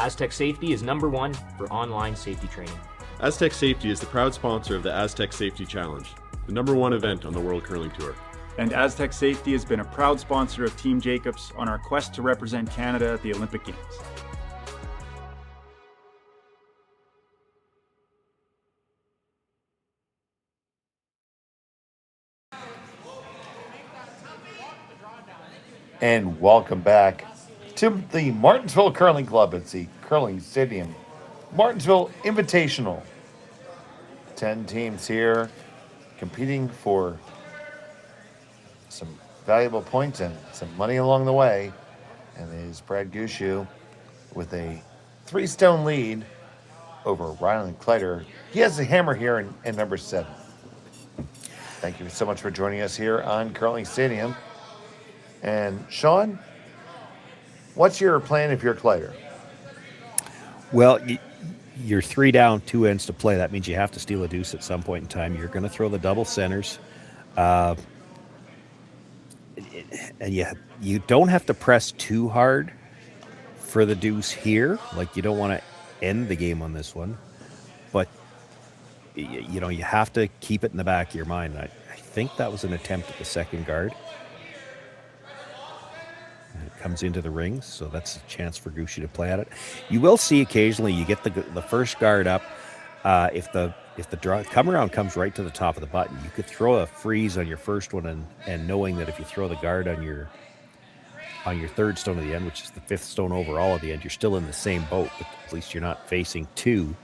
Aztec Safety is #1 for online safety training. Aztec Safety is the proud sponsor of the Aztec Safety Challenge, the #1 event on the World Curling Tour. And Aztec Safety has been a proud sponsor of Team Jacobs on our quest to represent Canada at the Olympic Games. And welcome back to the Martensville Curling Club. It's the Curling Stadium Martensville Invitational. 10 teams here competing for some valuable points and some money along the way. And there's Brad Gushue with a 3-stone lead over Rylan Kleiter. He has the hammer here in number 7. Thank you so much for joining us here on Curling Stadium. And Sean, what's your plan if you're Kleiter? Well, you're 3 down, 2 ends to play. That means you have to steal a deuce at some point in time. You're going to throw the double centers. And you don't have to press too hard for the deuce here. Like, you don't want to end the game on this one. But, you have to keep it in the back of your mind. I think that was an attempt at the second guard. It comes into the rings, so that's a chance for Gushue to play at it. You will see occasionally you get the first guard up. If the come around comes right to the top of the button, you could throw a freeze on your first one, and knowing that if you throw the guard on your 3rd stone at the end, which is the 5th stone overall at the end, you're still in the same boat, but at least you're not facing 2.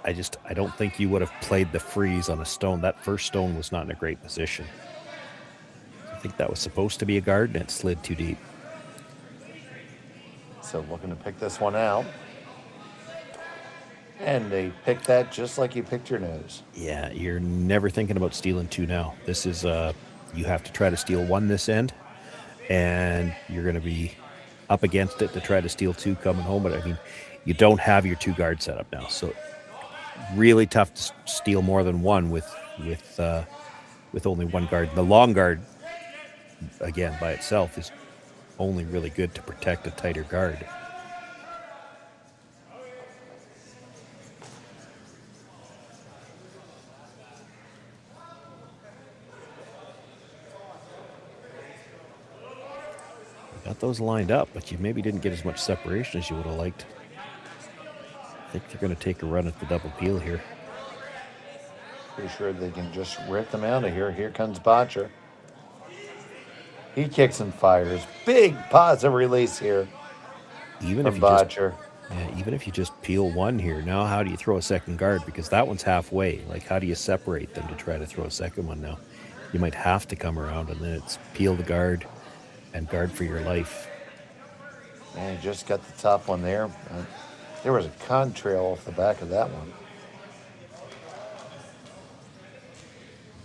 I don't think you would have played the freeze on a stone. That first stone was not in a great position. I think that was supposed to be a guard, and it slid too deep. So looking to pick this one out. And they picked that just like you picked your nose. Yeah, you're never thinking about stealing 2 now. This is, you have to try to steal 1 this end, and you're going to be up against it to try to steal 2 coming home. But, I mean, you don't have your 2 guard set up now. So really tough to steal more than 1 with only 1 guard. The long guard, again, by itself is only really good to protect a tighter guard. Got those lined up, but you maybe didn't get as much separation as you would have liked. I think they're going to take a run at the double peel here. Pretty sure they can just rip them out of here. Here comes Botcher. He kicks and fires. Big positive release here Even from if you Botcher. even if you just peel 1 here, now how do you throw a second guard? Because that one's halfway. Like, how do you separate them to try to throw a second one now? You might have to come around, and then it's peel the guard and guard for your life. And he just got the top one there. There was a contrail off the back of that one.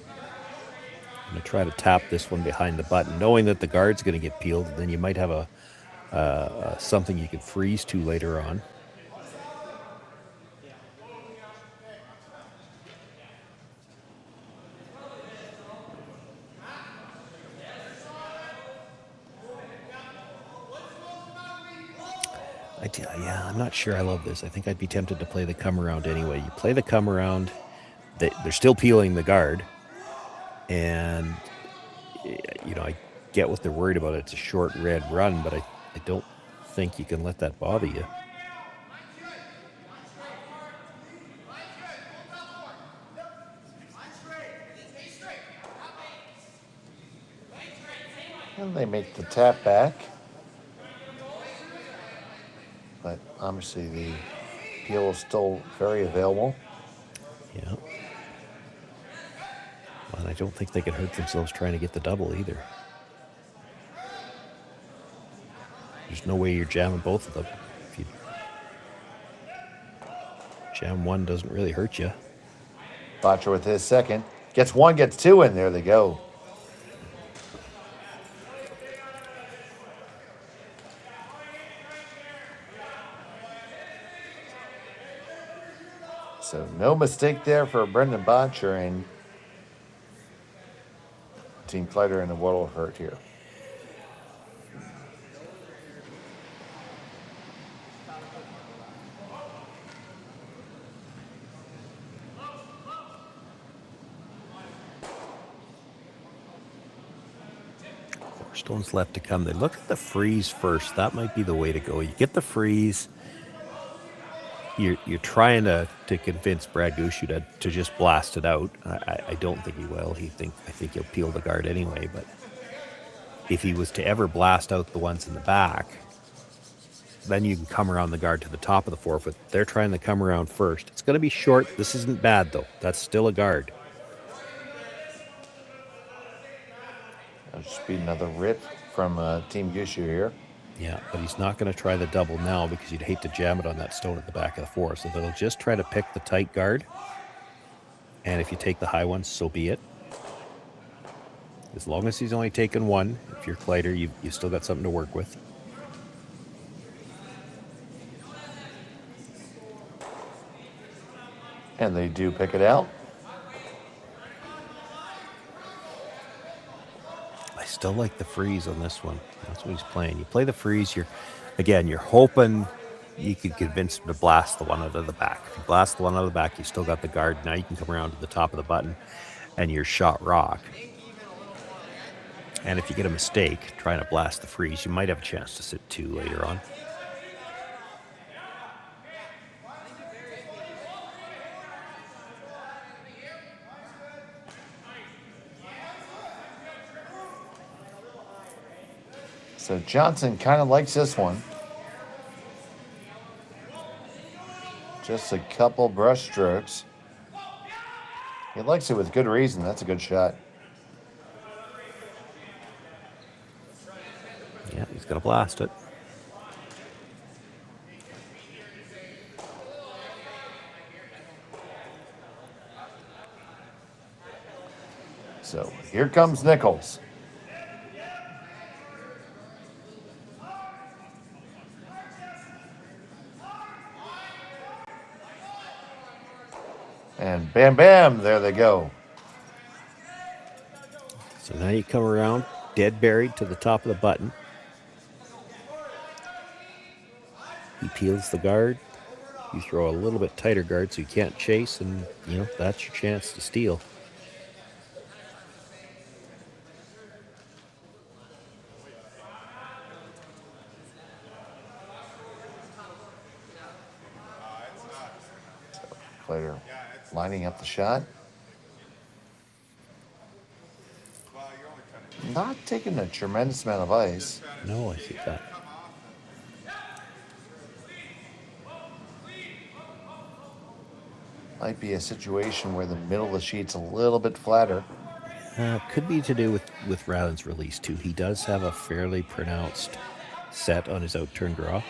I'm going to try to tap this one behind the button, knowing that the guard's going to get peeled, and then you might have something you could freeze to later on. I'm not sure I love this. I think I'd be tempted to play the come around anyway. You play the come around, they're still peeling the guard, and I get what they're worried about. It's a short red run, but I don't think you can let that bother you. And they make the tap back. But obviously the peel is still very available. Yeah. Well, I don't think they could hurt themselves trying to get the double either. There's no way you're jamming both of them. If you jam 1, doesn't really hurt you. Botcher with his second. Gets 1, gets 2 in. There they go. So no mistake there for Brendan Botcher, and Team Kleiter in the world of hurt here. Stones left to come. They look at the freeze first. That might be the way to go. You get the freeze. You're trying to convince Brad Gushue to just blast it out. I don't think he will. I think he'll peel the guard anyway. But if he was to ever blast out the ones in the back, then you can come around the guard to the top of the 4 foot. They're trying to come around first. It's going to be short. This isn't bad though. That's still a guard. That'll just be another rip from Team Gushue here. Yeah, but he's not going to try the double now because you'd hate to jam it on that stone at the back of the 4. So they'll just try to pick the tight guard. And if you take the high one, so be it. As long as he's only taken one, if you're Kleiter, you've still got something to work with. And they do pick it out. I still like the freeze on this one. That's what he's playing. You play the freeze, you're hoping you could convince him to blast the one out of the back. If you blast the one out of the back, you still got the guard. Now you can come around to the top of the button and you're shot rock. And if you get a mistake trying to blast the freeze, you might have a chance to sit 2 later on. So Johnson kind of likes this one. Just a couple brush strokes. He likes it with good reason. That's a good shot. Yeah, he's going to blast it. So here comes Nichols. And bam, bam, there they go. So now you come around, dead buried to the top of the button. He peels the guard. You throw a little bit tighter guard so you can't chase, and, that's your chance to steal. Kleiter lining up the shot. Not taking a tremendous amount of ice. No, I see that. Might be a situation where the middle of the sheet's a little bit flatter. Could be to do with Rylan's release, too. He does have a fairly pronounced set on his out-turn draw.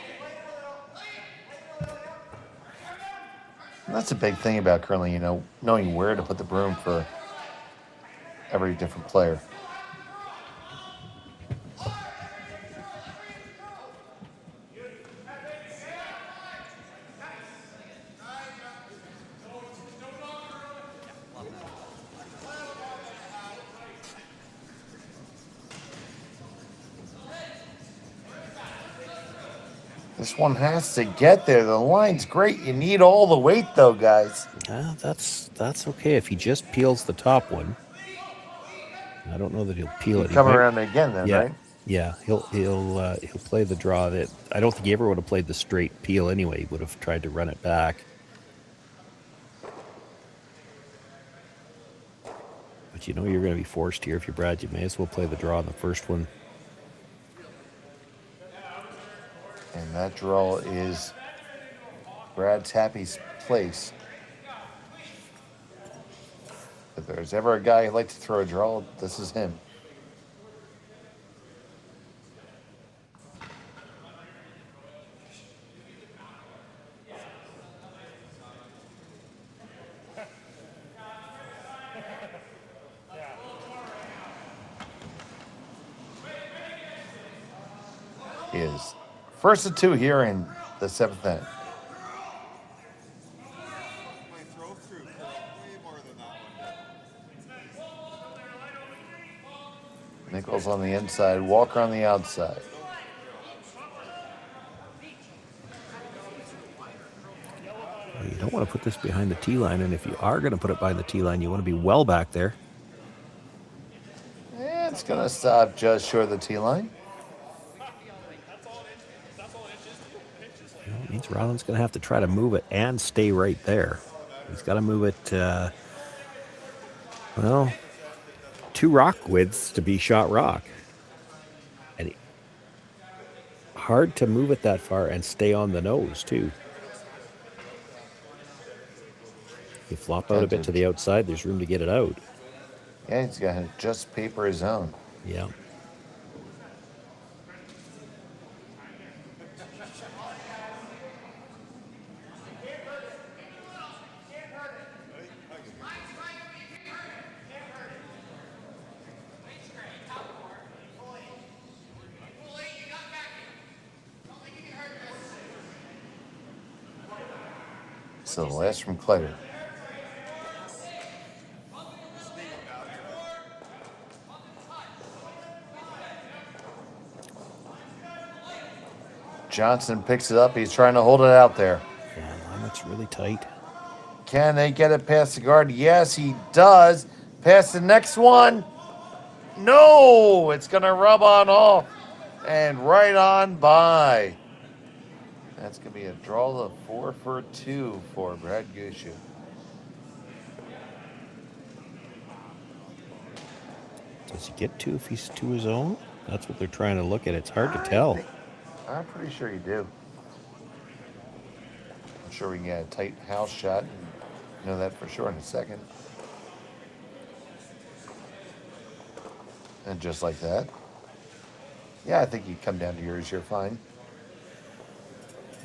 And that's a big thing about curling, knowing where to put the broom for every different player. This one has to get there. The line's great. You need all the weight, though, guys. That's okay if he just peels the top one. I don't know that he'll peel it. Come around again, then, yeah, right? Yeah, he'll play the draw. That I don't think he ever would have played the straight peel anyway. He would have tried to run it back. But you're going to be forced here. If you're Brad, you may as well play the draw on the first one. And that draw is Brad's happy place. If there's ever a guy who likes to throw a draw, this is him. Is first of 2 here in the 7th inning. Nichols on the inside, Walker on the outside. You don't want to put this behind the tee line, and if you are going to put it behind the tee line, you want to be well back there. It's going to stop just short of the tee line. It means Rylan's going to have to try to move it and stay right there. He's got to move it, well, 2 rock widths to be shot rock. And hard to move it that far and stay on the nose, too. You flop out a bit to the outside, there's room to get it out. Yeah, he's got to just paper his own. Yeah. So the last from Kleiter. Johnson picks it up. He's trying to hold it out there. Yeah, that's really tight. Can they get it past the guard? Yes, he does. Past the next one. No, it's going to rub on off and right on by. That's going to be a draw of 4 for 2 for Brad Gushue. Does he get 2 if he's to his own? That's what they're trying to look at. It's hard to tell. I'm pretty sure you do. I'm sure we can get a tight house shot and know that for sure in a second. And just like that. Yeah, I think you come down to yours, you're fine.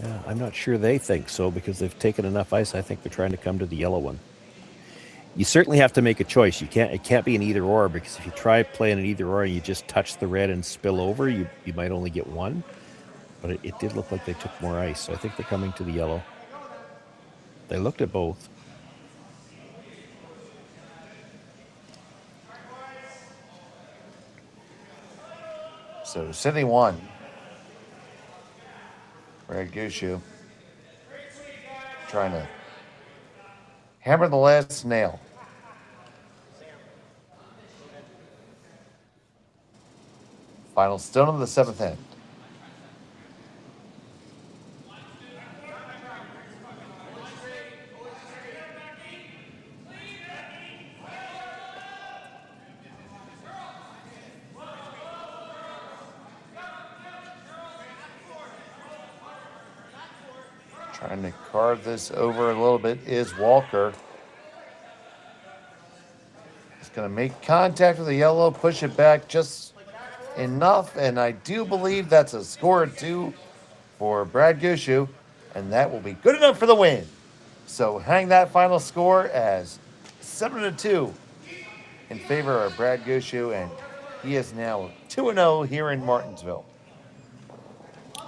Yeah, I'm not sure they think so because they've taken enough ice. I think they're trying to come to the yellow one. You certainly have to make a choice. It can't be an either or, because if you try playing an either or and you just touch the red and spill over, you might only get one. But it did look like they took more ice, so I think they're coming to the yellow. They looked at both. So Sydney won. Brad Gushue trying to hammer the last nail. Final stone of the 7th end. Trying to carve this over a little bit is Walker. He's going to make contact with the yellow, push it back just enough, and I do believe that's a score 2 for Brad Gushue, and that will be good enough for the win. So hang that final score as 7-2 in favor of Brad Gushue, and he is now 2-0 here in Martensville.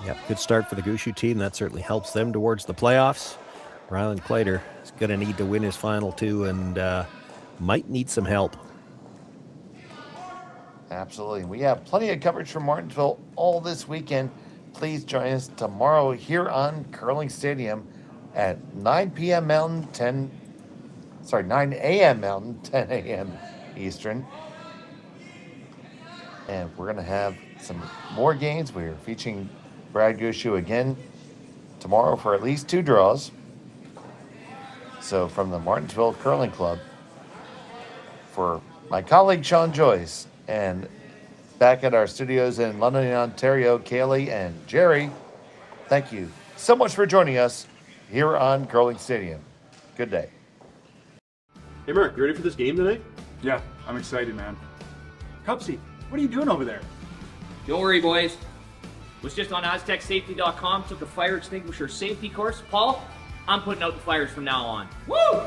Yep, good start for the Gushue team. That certainly helps them towards the playoffs. Rylan Kleiter is going to need to win his final 2 and might need some help. Absolutely. We have plenty of coverage from Martensville all this weekend. Please join us tomorrow here on Curling Stadium at 9 p.m. Mountain, 9 a.m. Mountain, 10 a.m. Eastern. And we're going to have some more games. We're featuring Brad Gushue again tomorrow for at least 2 draws. So from the Martensville Curling Club, for my colleague Sean Joyce, and back at our studios in London, Ontario, Kaylee and Jerry, thank you so much for joining us here on Curling Stadium. Good day. Hey Mark, you ready for this game tonight? Yeah, I'm excited, man. Cupsy, what are you doing over there? Don't worry, boys. Was just on AztecSafety.com, took a fire extinguisher safety course. Paul, I'm putting out the fires from now on. Woo!